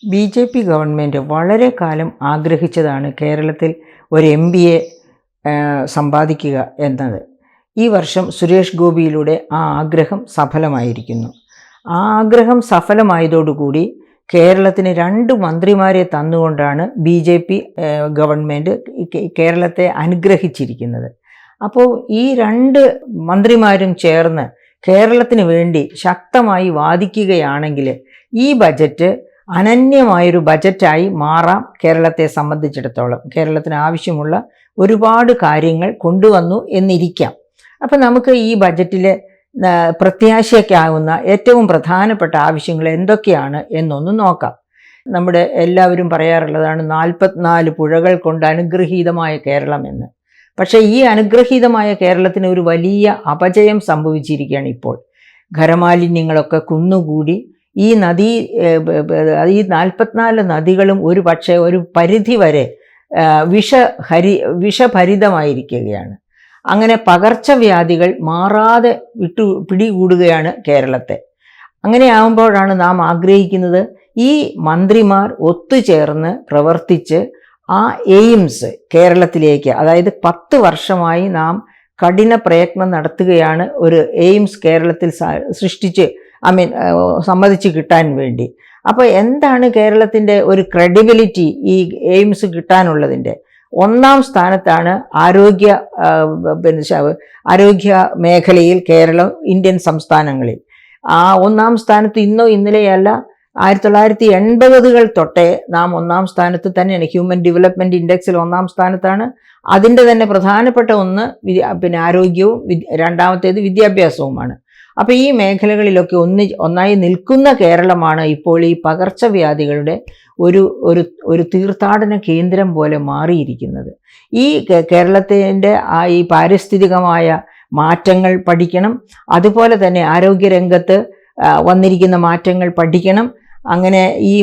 BJP government വളരെ കാലം ആഗ്രഹിച്ചതാണ് കേരളത്തിൽ ഒരു MBA സമ്പാദിക്കുക എന്നത്. ഈ വർഷം സുരേഷ് ഗോപിയിലൂടെ ആ ആഗ്രഹം സഫലമായിരിക്കുന്നു. ആ ആഗ്രഹം സഫലമായതോടുകൂടി കേരളത്തിന് 2 മന്ത്രിമാരെ തന്നുകൊണ്ടാണ് BJP ഗവൺമെൻറ് കേരളത്തെ അനുഗ്രഹിച്ചിരിക്കുന്നത്. അപ്പോൾ ഈ 2 മന്ത്രിമാരും ചേർന്ന് കേരളത്തിന് വേണ്ടി ശക്തമായി വാദിക്കുകയാണെങ്കിൽ ഈ ബജറ്റ് അനന്യമായൊരു ബജറ്റായി മാറാം. കേരളത്തെ സംബന്ധിച്ചിടത്തോളം കേരളത്തിന് ആവശ്യമുള്ള ഒരുപാട് കാര്യങ്ങൾ കൊണ്ടുവന്നു എന്നിരിക്കാം. അപ്പം നമുക്ക് ഈ ബജറ്റിൽ പ്രത്യാശയ്ക്കാവുന്ന ഏറ്റവും പ്രധാനപ്പെട്ട ആവശ്യങ്ങൾ എന്തൊക്കെയാണ് എന്നൊന്ന് നോക്കാം. നമ്മുടെ എല്ലാവരും പറയാറുള്ളതാണ് 44 പുഴകൾ കൊണ്ട് അനുഗ്രഹീതമായ കേരളം എന്ന്. പക്ഷേ ഈ അനുഗ്രഹീതമായ കേരളത്തിന് ഒരു വലിയ അപജയം സംഭവിച്ചിരിക്കുകയാണ് ഇപ്പോൾ. ഖരമാലിന്യങ്ങളൊക്കെ കുന്നുകൂടി ഈ 44 നദികളും ഒരു പക്ഷേ ഒരു പരിധി വരെ വിഷഭരിതമായിരിക്കുകയാണ്. അങ്ങനെ പകർച്ചവ്യാധികൾ മാറാതെ പിടികൂടുകയാണ് കേരളത്തെ. അങ്ങനെ ആകുമ്പോഴാണ് നാം ആഗ്രഹിക്കുന്നത് ഈ മന്ത്രിമാർ ഒത്തുചേർന്ന് പ്രവർത്തിച്ച് ആ എയിംസ് കേരളത്തിലേക്ക്, അതായത് 10 വർഷമായി നാം കഠിന പ്രയത്നം നടത്തുകയാണ് ഒരു എയിംസ് കേരളത്തിൽ സമ്മതിച്ച് കിട്ടാൻ വേണ്ടി. അപ്പോൾ എന്താണ് കേരളത്തിൻ്റെ ഒരു ക്രെഡിബിലിറ്റി ഈ എയിംസ് കിട്ടാനുള്ളതിൻ്റെ? 1-ാം സ്ഥാനത്താണ് ആരോഗ്യ മേഖലയിൽ കേരളം ഇന്ത്യൻ സംസ്ഥാനങ്ങളിൽ. ആ 1-ാം സ്ഥാനത്ത് ഇന്നോ ഇന്നലെയല്ല, 1980-കൾ തൊട്ടേ നാം 1-ാം സ്ഥാനത്ത് തന്നെയാണ്. ഹ്യൂമൻ ഡെവലപ്മെൻറ്റ് ഇൻഡെക്സിൽ 1-ാം സ്ഥാനത്താണ്. അതിൻ്റെ തന്നെ പ്രധാനപ്പെട്ട ഒന്ന് ആരോഗ്യവും, രണ്ടാമത്തേത് വിദ്യാഭ്യാസവുമാണ്. അപ്പോൾ ഈ മേഖലകളിലൊക്കെ ഒന്നായി നിൽക്കുന്ന കേരളമാണ് ഇപ്പോൾ ഈ പകർച്ചവ്യാധികളുടെ ഒരു തീർത്ഥാടന കേന്ദ്രം പോലെ മാറിയിരിക്കുന്നത്. ഈ കേരളത്തിൻ്റെ ഈ പാരിസ്ഥിതികമായ മാറ്റങ്ങൾ പഠിക്കണം. അതുപോലെ തന്നെ ആരോഗ്യരംഗത്ത് വന്നിരിക്കുന്ന മാറ്റങ്ങൾ പഠിക്കണം. അങ്ങനെ ഈ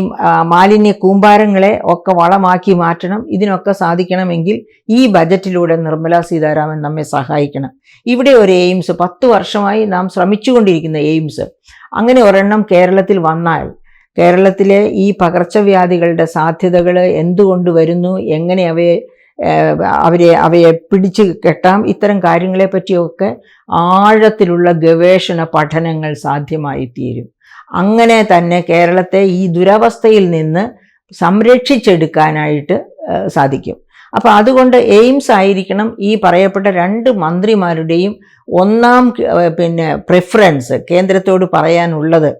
മാലിന്യ കൂമ്പാരങ്ങളെ ഒക്കെ വളമാക്കി മാറ്റണം. ഇതിനൊക്കെ സാധിക്കണമെങ്കിൽ ഈ ബജറ്റിലൂടെ നിർമ്മലാ സീതാരാമൻ നമ്മെ സഹായിക്കണം. ഇവിടെ ഒരു എയിംസ് 10 വർഷമായി നാം ശ്രമിച്ചുകൊണ്ടിരിക്കുന്ന എയിംസ് അങ്ങനെ ഒരെണ്ണം കേരളത്തിൽ വന്നാൽ കേരളത്തിലെ ഈ പകർച്ചവ്യാധികളുടെ സാധ്യതകൾ എന്തുകൊണ്ട് വരുന്നു, എങ്ങനെ അവയെ പിടിച്ചു കെട്ടാം, ഇത്തരം കാര്യങ്ങളെ പറ്റിയൊക്കെ ആഴത്തിലുള്ള ഗവേഷണ പഠനങ്ങൾ സാധ്യമായി തീരും. അങ്ങനെ തന്നെ കേരളത്തെ ഈ ദുരവസ്ഥയിൽ നിന്ന് സംരക്ഷിച്ചെടുക്കാനായിട്ട് സാധിക്കും. അപ്പോൾ അതുകൊണ്ട് എയിംസ് ആയിരിക്കണം ഈ പറയപ്പെട്ട 2 മന്ത്രിമാരുടെയും 1-ാം പ്രിഫറൻസ് കേന്ദ്രത്തോട് പറയാനുള്ളത്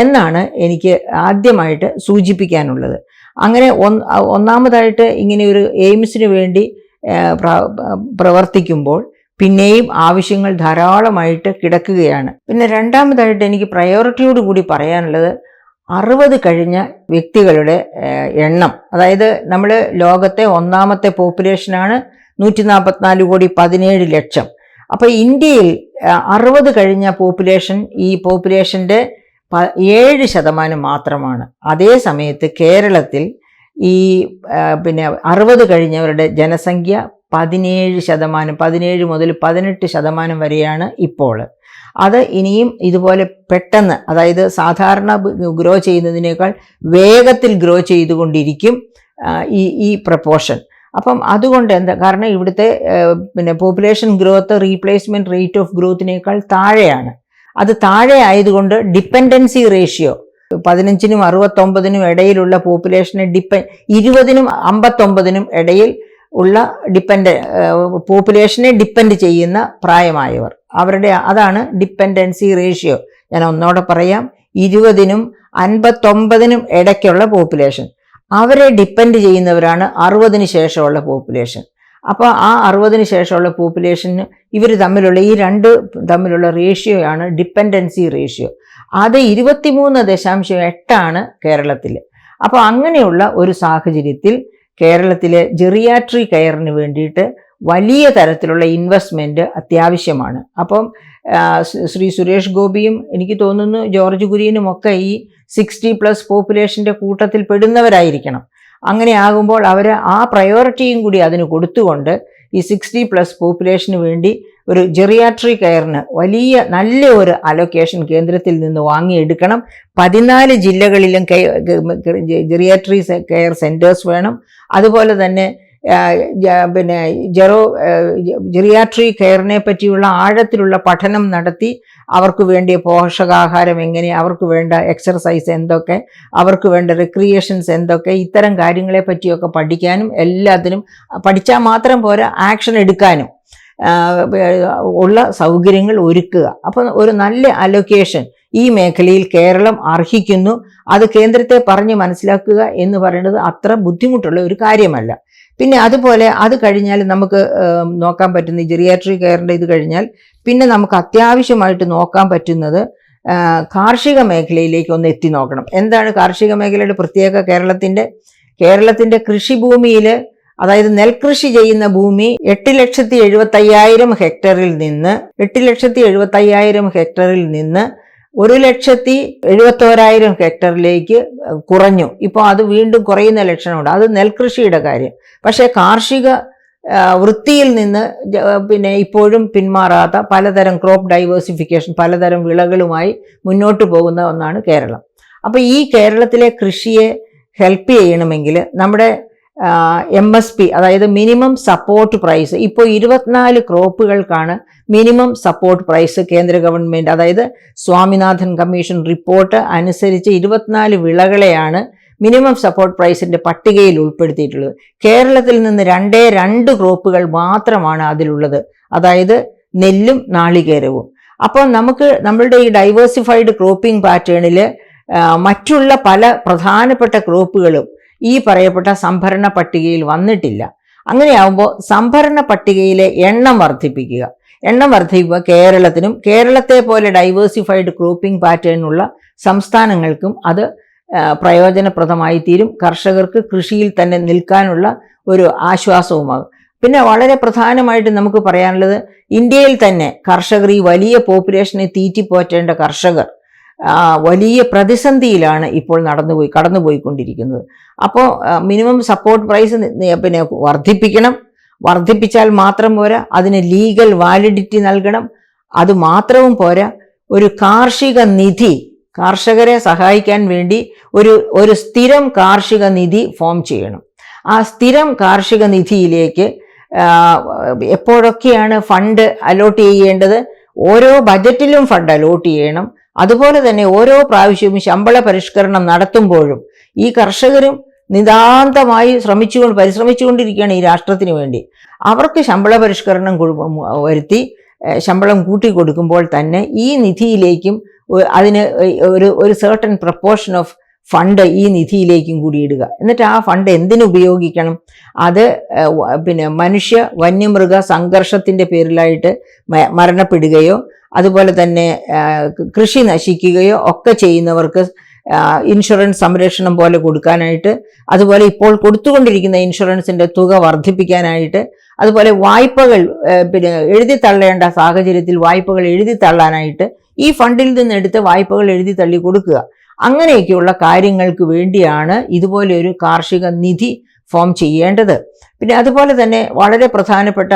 എന്നാണ് എനിക്ക് ആദ്യമായിട്ട് സൂചിപ്പിക്കാനുള്ളത്. അങ്ങനെ ഒന്നാമതായിട്ട് ഇങ്ങനെ ഒരു എയിംസിന് വേണ്ടി പ്രവർത്തിക്കുമ്പോൾ പിന്നെയും ആവശ്യങ്ങൾ ധാരാളമായിട്ട് കിടക്കുകയാണ്. പിന്നെ രണ്ടാമതായിട്ട് എനിക്ക് പ്രയോറിറ്റിയോടുകൂടി പറയാനുള്ളത് 60 കഴിഞ്ഞ വ്യക്തികളുടെ എണ്ണം. അതായത് നമ്മൾ ലോകത്തെ 1-ാമത്തെ പോപ്പുലേഷനാണ്, 144,17,00,000. അപ്പോൾ ഇന്ത്യയിൽ 60 കഴിഞ്ഞ പോപ്പുലേഷൻ ഈ പോപ്പുലേഷൻ്റെ 7% മാത്രമാണ്. അതേ സമയത്ത് കേരളത്തിൽ ഈ 60 കഴിഞ്ഞവരുടെ ജനസംഖ്യ 17%, 17 മുതൽ 18% വരെയാണ് ഇപ്പോൾ. അത് ഇനിയും ഇതുപോലെ പെട്ടെന്ന്, അതായത് സാധാരണ ഗ്രോ ചെയ്യുന്നതിനേക്കാൾ വേഗത്തിൽ ഗ്രോ ചെയ്തുകൊണ്ടിരിക്കും ഈ പ്രപ്പോർഷൻ. അപ്പം അതുകൊണ്ട് കാരണം ഇവിടുത്തെ population growth replacement rate of ഗ്രോത്തിനേക്കാൾ താഴെയാണ്. അത് താഴെ ആയതുകൊണ്ട് ഡിപ്പെൻഡൻസി റേഷ്യോ 15-നും 69-നും ഇടയിലുള്ള പോപ്പുലേഷനെ 20-നും 59-നും ഇടയിൽ ഉള്ള പോപ്പുലേഷനെ ഡിപ്പെൻഡ് ചെയ്യുന്ന പ്രായമായവർ, അതാണ് ഡിപ്പെൻഡൻസി റേഷ്യോ. ഞാൻ ഒന്നോടെ പറയാം, 20-നും 59-നും ഇടയ്ക്കുള്ള പോപ്പുലേഷൻ, അവരെ ഡിപ്പെൻഡ് ചെയ്യുന്നവരാണ് 60-ന് ശേഷമുള്ള പോപ്പുലേഷൻ. അപ്പോൾ ആ 60-ന് ശേഷമുള്ള പോപ്പുലേഷന് ഇവർ തമ്മിലുള്ള ഈ 2 തമ്മിലുള്ള റേഷ്യോയാണ് ഡിപ്പെൻഡൻസി റേഷ്യോ. അത് 23.8 കേരളത്തിൽ. അപ്പോൾ അങ്ങനെയുള്ള ഒരു സാഹചര്യത്തിൽ കേരളത്തിലെ ജെറിയാട്രി കെയറിന് വേണ്ടിയിട്ട് വലിയ തരത്തിലുള്ള ഇൻവെസ്റ്റ്മെൻറ്റ് അത്യാവശ്യമാണ്. അപ്പം ശ്രീ സുരേഷ് ഗോപിയും എനിക്ക് തോന്നുന്നു ജോർജ് കുര്യനുമൊക്കെ ഈ 60+ പോപ്പുലേഷൻ്റെ കൂട്ടത്തിൽ പെടുന്നവരായിരിക്കണം. അങ്ങനെ ആകുമ്പോൾ അവർ ആ പ്രയോറിറ്റിയും കൂടി അതിന് കൊടുത്തുകൊണ്ട് ഈ 60+ പോപ്പുലേഷന് വേണ്ടി ഒരു ജെറിയാട്രി കെയറിന് വലിയ നല്ല ഒരു അലൊക്കേഷൻ കേന്ദ്രത്തിൽ നിന്ന് വാങ്ങിയെടുക്കണം. 14 ജില്ലകളിലും ജെറിയാട്രി കെയർ സെൻറ്റേഴ്സ് വേണം. അതുപോലെ തന്നെ പിന്നെ ജെറിയാട്രി കെയറിനെ പറ്റിയുള്ള ആഴത്തിലുള്ള പഠനം നടത്തി അവർക്ക് വേണ്ടിയ പോഷകാഹാരം എങ്ങനെ, അവർക്ക് വേണ്ട എക്സർസൈസ് എന്തൊക്കെ, അവർക്ക് വേണ്ട റിക്രിയേഷൻസ് എന്തൊക്കെ, ഇത്തരം കാര്യങ്ങളെ പറ്റിയൊക്കെ പഠിക്കാനും എല്ലാത്തിനും പഠിച്ചാൽ മാത്രം പോരാ, ആക്ഷൻ എടുക്കാനും ഉള്ള സൗകര്യങ്ങൾ ഒരുക്കുക. അപ്പം ഒരു നല്ല അലൊക്കേഷൻ ഈ മേഖലയിൽ കേരളം അർഹിക്കുന്നു. അത് കേന്ദ്രത്തെ പറഞ്ഞ് മനസ്സിലാക്കുക എന്ന് പറയുന്നത് അത്ര ബുദ്ധിമുട്ടുള്ള ഒരു കാര്യമല്ല. പിന്നെ അതുപോലെ അത് കഴിഞ്ഞാൽ നമുക്ക് നോക്കാൻ പറ്റുന്ന ജെറിയാട്രി കെയറിൻ്റെ ഇത് കഴിഞ്ഞാൽ പിന്നെ നമുക്ക് അത്യാവശ്യമായിട്ട് നോക്കാൻ പറ്റുന്നത് കാർഷിക മേഖലയിലേക്ക് ഒന്ന് എത്തി നോക്കണം. എന്താണ് കാർഷിക മേഖലയുടെ പ്രത്യേക? കേരളത്തിൻ്റെ കൃഷിഭൂമിയിൽ, അതായത് നെൽകൃഷി ചെയ്യുന്ന ഭൂമി 8,70,75,000 ഹെക്ടറിൽ നിന്ന് 1,71,000 ഹെക്ടറിലേക്ക് കുറഞ്ഞു. ഇപ്പോൾ അത് വീണ്ടും കുറയുന്ന ലക്ഷണമുണ്ട്. അത് നെൽകൃഷിയുടെ കാര്യം. പക്ഷേ കാർഷിക വൃത്തിയിൽ നിന്ന് പിന്നെ ഇപ്പോഴും പിന്മാറാത്ത പലതരം ക്രോപ്പ് ഡൈവേഴ്സിഫിക്കേഷൻ, പലതരം വിളകളുമായി മുന്നോട്ട് പോകുന്ന ഒന്നാണ് കേരളം. അപ്പോൾ ഈ കേരളത്തിലെ കൃഷിയെ ഹെൽപ്പ് ചെയ്യണമെങ്കിൽ നമ്മുടെ MSP, അതായത് മിനിമം സപ്പോർട്ട് പ്രൈസ്, ഇപ്പോൾ 24 ക്രോപ്പുകൾക്കാണ് മിനിമം സപ്പോർട്ട് പ്രൈസ് കേന്ദ്ര ഗവൺമെൻറ്, അതായത് സ്വാമിനാഥൻ കമ്മീഷൻ റിപ്പോർട്ട് അനുസരിച്ച് 24 വിളകളെയാണ് മിനിമം സപ്പോർട്ട് പ്രൈസിൻ്റെ പട്ടികയിൽ ഉൾപ്പെടുത്തിയിട്ടുള്ളത്. കേരളത്തിൽ നിന്ന് 2 ക്രോപ്പുകൾ മാത്രമാണ് അതിലുള്ളത്, അതായത് നെല്ലും നാളികേരവും. അപ്പോൾ നമ്മളുടെ ഈ ഡൈവേഴ്സിഫൈഡ് ക്രോപ്പിംഗ് പാറ്റേണിൽ മറ്റുള്ള പല പ്രധാനപ്പെട്ട ക്രോപ്പുകളും ഈ പറയപ്പെട്ട സംഭരണ പട്ടികയിൽ വന്നിട്ടില്ല. അങ്ങനെയാവുമ്പോൾ സംഭരണ പട്ടികയിലെ എണ്ണം വർദ്ധിപ്പിക്കുക കേരളത്തിനും കേരളത്തെ പോലെ ഡൈവേഴ്സിഫൈഡ് ക്രോപ്പിംഗ് പാറ്റേണുള്ള സംസ്ഥാനങ്ങൾക്കും അത് പ്രയോജനപ്രദമായി തീരും. കർഷകർക്ക് കൃഷിയിൽ തന്നെ നിൽക്കാനുള്ള ഒരു ആശ്വാസവുമാകും. പിന്നെ വളരെ പ്രധാനമായിട്ട് നമുക്ക് പറയാനുള്ളത്, ഇന്ത്യയിൽ തന്നെ കർഷകർ, ഈ വലിയ പോപ്പുലേഷനെ തീറ്റിപ്പോറ്റേണ്ട കർഷകർ വലിയ പ്രതിസന്ധിയിലാണ് ഇപ്പോൾ കടന്നുപോയിക്കൊണ്ടിരിക്കുന്നത്. അപ്പോൾ മിനിമം സപ്പോർട്ട് പ്രൈസ് പിന്നെ വർദ്ധിപ്പിച്ചാൽ മാത്രം പോരാ, അതിന് ലീഗൽ വാലിഡിറ്റി നൽകണം. അതുമാത്രവും പോരാ, ഒരു കാർഷിക നിധി, കർഷകരെ സഹായിക്കാൻ വേണ്ടി ഒരു സ്ഥിരം കാർഷിക നിധി ഫോം ചെയ്യണം. ആ സ്ഥിരം കാർഷിക നിധിയിലേക്ക് എപ്പോഴൊക്കെയാണ് ഫണ്ട് അലോട്ട് ചെയ്യേണ്ടത്? ഓരോ ബജറ്റിലും ഫണ്ട് അലോട്ട് ചെയ്യണം. അതുപോലെ തന്നെ ഓരോ പ്രാവശ്യവും ശമ്പള പരിഷ്കരണം നടത്തുമ്പോഴും ഈ കർഷകരും നിതാന്തമായി പരിശ്രമിച്ചുകൊണ്ടിരിക്കുകയാണ് ഈ രാഷ്ട്രത്തിന് വേണ്ടി. അവർക്ക് ശമ്പള പരിഷ്കരണം വരുത്തി ശമ്പളം കൂട്ടിക്കൊടുക്കുമ്പോൾ തന്നെ ഈ നിധിയിലേക്കും അതിന് ഒരു സർട്ടൻ പ്രപ്പോർഷൻ ഓഫ് ഫണ്ട് ഈ നിധിയിലേക്കും കൂടി ഇടുക. എന്നിട്ട് ആ ഫണ്ട് എന്തിനു ഉപയോഗിക്കണം? അത് പിന്നെ വന്യമൃഗ സംഘർഷത്തിൻ്റെ പേരിലായിട്ട് മരണപ്പെടുകയോ അതുപോലെ തന്നെ കൃഷി നശിക്കുകയോ ഒക്കെ ചെയ്യുന്നവർക്ക് ഇൻഷുറൻസ് സംരക്ഷണം പോലെ കൊടുക്കാനായിട്ട്, അതുപോലെ ഇപ്പോൾ കൊടുത്തുകൊണ്ടിരിക്കുന്ന ഇൻഷുറൻസിൻ്റെ തുക വർദ്ധിപ്പിക്കാനായിട്ട്, അതുപോലെ വായ്പകൾ പിന്നെ എഴുതിത്തള്ളേണ്ട സാഹചര്യത്തിൽ വായ്പകൾ എഴുതിത്തള്ളാനായിട്ട് ഈ ഫണ്ടിൽ നിന്നെടുത്ത് വായ്പകൾ എഴുതിത്തള്ളി കൊടുക്കുക. അങ്ങനെയൊക്കെയുള്ള കാര്യങ്ങൾക്ക് വേണ്ടിയാണ് ഇതുപോലെ ഒരു കാർഷിക നിധി ഫോം ചെയ്യേണ്ടത്. പിന്നെ അതുപോലെ തന്നെ വളരെ പ്രധാനപ്പെട്ട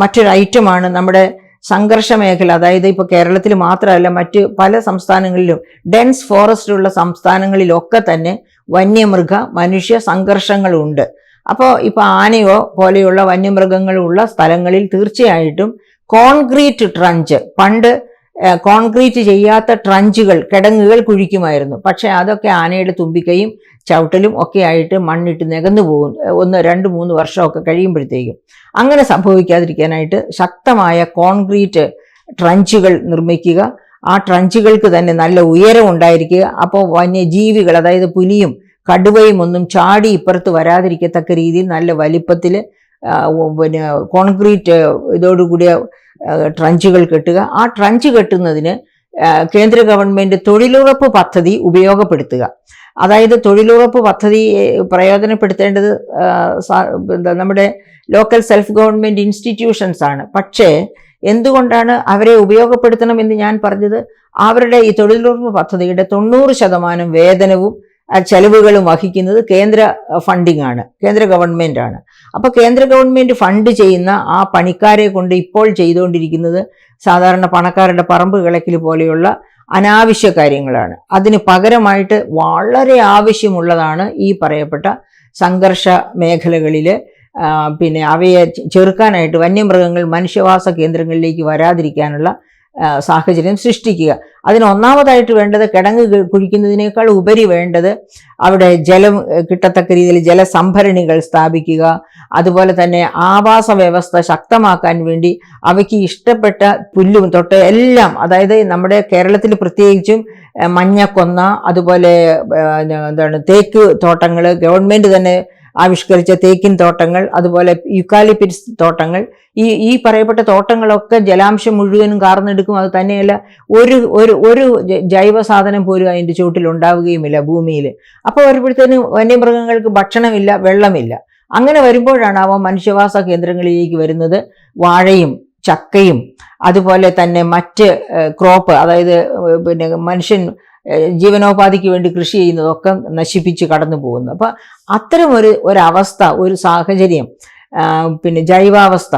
മറ്റൊരു ഐറ്റമാണ് നമ്മുടെ സംഘർഷ മേഖല. അതായത് ഇപ്പോൾ കേരളത്തിൽ മാത്രമല്ല, മറ്റ് പല സംസ്ഥാനങ്ങളിലും ഡെൻസ് ഫോറസ്റ്റ് ഉള്ള സംസ്ഥാനങ്ങളിലൊക്കെ തന്നെ മനുഷ്യ സംഘർഷങ്ങളുണ്ട്. അപ്പോൾ ഇപ്പോൾ ആനയോ പോലെയുള്ള വന്യമൃഗങ്ങളുള്ള സ്ഥലങ്ങളിൽ തീർച്ചയായിട്ടും കോൺക്രീറ്റ് ട്രഞ്ച്, പണ്ട് കോൺക്രീറ്റ് ചെയ്യാത്ത കിടങ്ങുകൾ കുഴിക്കുമായിരുന്നു. പക്ഷേ അതൊക്കെ ആനയുടെ തുമ്പിക്കൈയും ചവിട്ടലും ഒക്കെ ആയിട്ട് മണ്ണിട്ട് നികന്നു പോകും 1, 2, 3 വർഷമൊക്കെ കഴിയുമ്പോഴത്തേക്കും. അങ്ങനെ സംഭവിക്കാതിരിക്കാനായിട്ട് ശക്തമായ കോൺക്രീറ്റ് ട്രഞ്ചുകൾ നിർമ്മിക്കുക. ആ ട്രഞ്ചുകൾക്ക് തന്നെ നല്ല ഉയരം ഉണ്ടായിരിക്കുക. അപ്പോൾ വന്യജീവികൾ, അതായത് പുലിയും കടുവയും ഒന്നും ചാടി ഇപ്പുറത്ത് വരാതിരിക്കത്തക്ക രീതിയിൽ നല്ല വലിപ്പത്തിൽ പിന്നെ കോൺക്രീറ്റ് ഇതോടുകൂടിയ ട്രഞ്ചുകൾ കെട്ടുക. ആ ട്രഞ്ച് കെട്ടുന്നതിന് കേന്ദ്ര ഗവൺമെൻറ് തൊഴിലുറപ്പ് പദ്ധതി ഉപയോഗപ്പെടുത്തുക. അതായത് തൊഴിലുറപ്പ് പദ്ധതി പ്രയോജനപ്പെടുത്തേണ്ടത് നമ്മുടെ ലോക്കൽ സെൽഫ് ഗവൺമെൻറ് ഇൻസ്റ്റിറ്റ്യൂഷൻസ് ആണ്. പക്ഷേ എന്തുകൊണ്ടാണ് അവരെ ഉപയോഗപ്പെടുത്തണമെന്ന് ഞാൻ പറഞ്ഞത്? അവരുടെ ഈ തൊഴിലുറപ്പ് പദ്ധതിയുടെ 90% വേതനവും ചെലവുകളും വഹിക്കുന്നത് കേന്ദ്ര ഫണ്ടിങ് ആണ്, കേന്ദ്ര ഗവൺമെൻറ് ആണ്. അപ്പോൾ കേന്ദ്ര ഗവൺമെൻറ് ഫണ്ട് ചെയ്യുന്ന ആ പണിക്കാരെ കൊണ്ട് ഇപ്പോൾ ചെയ്തുകൊണ്ടിരിക്കുന്നത് സാധാരണ പണക്കാരുടെ പറമ്പ് കിളക്കൽ പോലെയുള്ള അനാവശ്യ കാര്യങ്ങളാണ്. അതിന് പകരമായിട്ട് വളരെ ആവശ്യമുള്ളതാണ് ഈ പറയപ്പെട്ട സംഘർഷ മേഖലകളിൽ പിന്നെ അവയെ ചെറുക്കാനായിട്ട് വന്യമൃഗങ്ങൾ മനുഷ്യവാസ കേന്ദ്രങ്ങളിലേക്ക് വരാതിരിക്കാനുള്ള സാഹചര്യം സൃഷ്ടിക്കുക. അതിന് ഒന്നാമതായിട്ട് വേണ്ടത് കിടങ്ങ് കുഴിക്കുന്നതിനേക്കാൾ ഉപരി വേണ്ടത് അവിടെ ജലം കിട്ടത്തക്ക രീതിയിൽ ജലസംഭരണികൾ സ്ഥാപിക്കുക. അതുപോലെ തന്നെ ആവാസ വ്യവസ്ഥ ശക്തമാക്കാൻ വേണ്ടി അവയ്ക്ക് ഇഷ്ടപ്പെട്ട പുല്ലും തൊട്ട് എല്ലാം, അതായത് നമ്മുടെ കേരളത്തിൽ പ്രത്യേകിച്ചും മഞ്ഞക്കൊന്ന, അതുപോലെ തേക്ക് തോട്ടങ്ങൾ, ഗവൺമെൻറ് തന്നെ ആവിഷ്കരിച്ച തേക്കിൻ തോട്ടങ്ങൾ, അതുപോലെ യുക്കാലിപ്പിറ്റ്സ് തോട്ടങ്ങൾ, ഈ പറയപ്പെട്ട തോട്ടങ്ങളൊക്കെ ജലാംശം മുഴുവനും കാർന്നെടുക്കും. അത് തന്നെയല്ല ഒരു ജൈവ സാധനം പോലും അതിൻ്റെ ചുവട്ടിൽ ഉണ്ടാവുകയുമില്ല ഭൂമിയിൽ. അപ്പോൾ വരുമ്പോഴത്തേനും വന്യമൃഗങ്ങൾക്ക് ഭക്ഷണമില്ല, വെള്ളമില്ല. അങ്ങനെ വരുമ്പോഴാണ് അവ മനുഷ്യവാസ കേന്ദ്രങ്ങളിലേക്ക് വരുന്നത്. വാഴയും ചക്കയും അതുപോലെ തന്നെ മറ്റ് ക്രോപ്പ്, അതായത് പിന്നെ മനുഷ്യൻ ജീവനോപാധിക്ക് വേണ്ടി കൃഷി ചെയ്യുന്നതൊക്കെ നശിപ്പിച്ച് കടന്നു പോകുന്നു. അപ്പം അത്തരം ഒരവസ്ഥ, ഒരു സാഹചര്യം പിന്നെ ജൈവാവസ്ഥ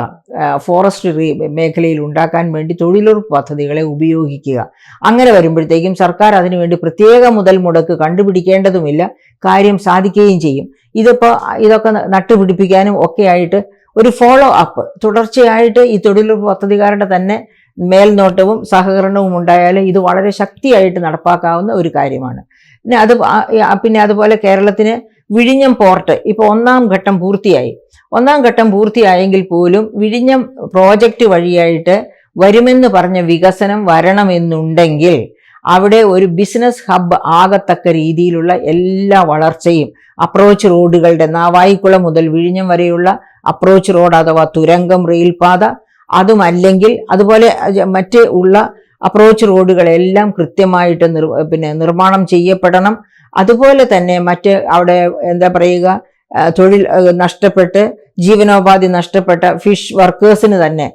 ഫോറസ്ട്രി മേഖലയിൽ ഉണ്ടാക്കാൻ വേണ്ടി തൊഴിലുറപ്പ് പദ്ധതികളെ ഉപയോഗിക്കുക. അങ്ങനെ വരുമ്പോഴത്തേക്കും സർക്കാർ അതിനുവേണ്ടി പ്രത്യേക മുതൽ മുടക്ക് കണ്ടുപിടിക്കേണ്ടതുമില്ല, കാര്യം സാധിക്കുകയും ചെയ്യും. ഇതൊക്കെ നട്ടുപിടിപ്പിക്കാനും ഒക്കെ ആയിട്ട് ഒരു ഫോളോ അപ്പ് തുടർച്ചയായിട്ട് ഈ തൊഴിലുറപ്പ് പദ്ധതിക്കാരുടെ തന്നെ മേൽനോട്ടവും സഹകരണവും ഉണ്ടായാൽ ഇത് വളരെ ശക്തിയായിട്ട് നടപ്പാക്കാവുന്ന ഒരു കാര്യമാണ്. പിന്നെ അതുപോലെ കേരളത്തിന് വിഴിഞ്ഞം പോർട്ട് ഇപ്പോൾ ഒന്നാം ഘട്ടം പൂർത്തിയായെങ്കിൽ പോലും വിഴിഞ്ഞം പ്രോജക്റ്റ് വഴിയായിട്ട് വരുമെന്ന് പറഞ്ഞ വികസനം വരണമെന്നുണ്ടെങ്കിൽ അവിടെ ഒരു ബിസിനസ് ഹബ്ബ് ആകത്തക്ക രീതിയിലുള്ള എല്ലാ വളർച്ചയും, അപ്രോച്ച് റോഡുകളുടെ നാവായിക്കുളം മുതൽ വിഴിഞ്ഞം വരെയുള്ള അപ്രോച്ച് റോഡ് അഥവാ തുരങ്കം റെയിൽപാത, അതുമല്ലെങ്കിൽ അതുപോലെ മറ്റ് ഉള്ള അപ്രോച്ച് റോഡുകളെല്ലാം കൃത്യമായിട്ട് നിർമ്മാണം ചെയ്യപ്പെടണം. അതുപോലെ തന്നെ മറ്റ് അവിടെ തൊഴിൽ നഷ്ടപ്പെട്ട് ജീവനോപാധി നഷ്ടപ്പെട്ട ഫിഷ് വർക്കേഴ്സിന് തന്നെ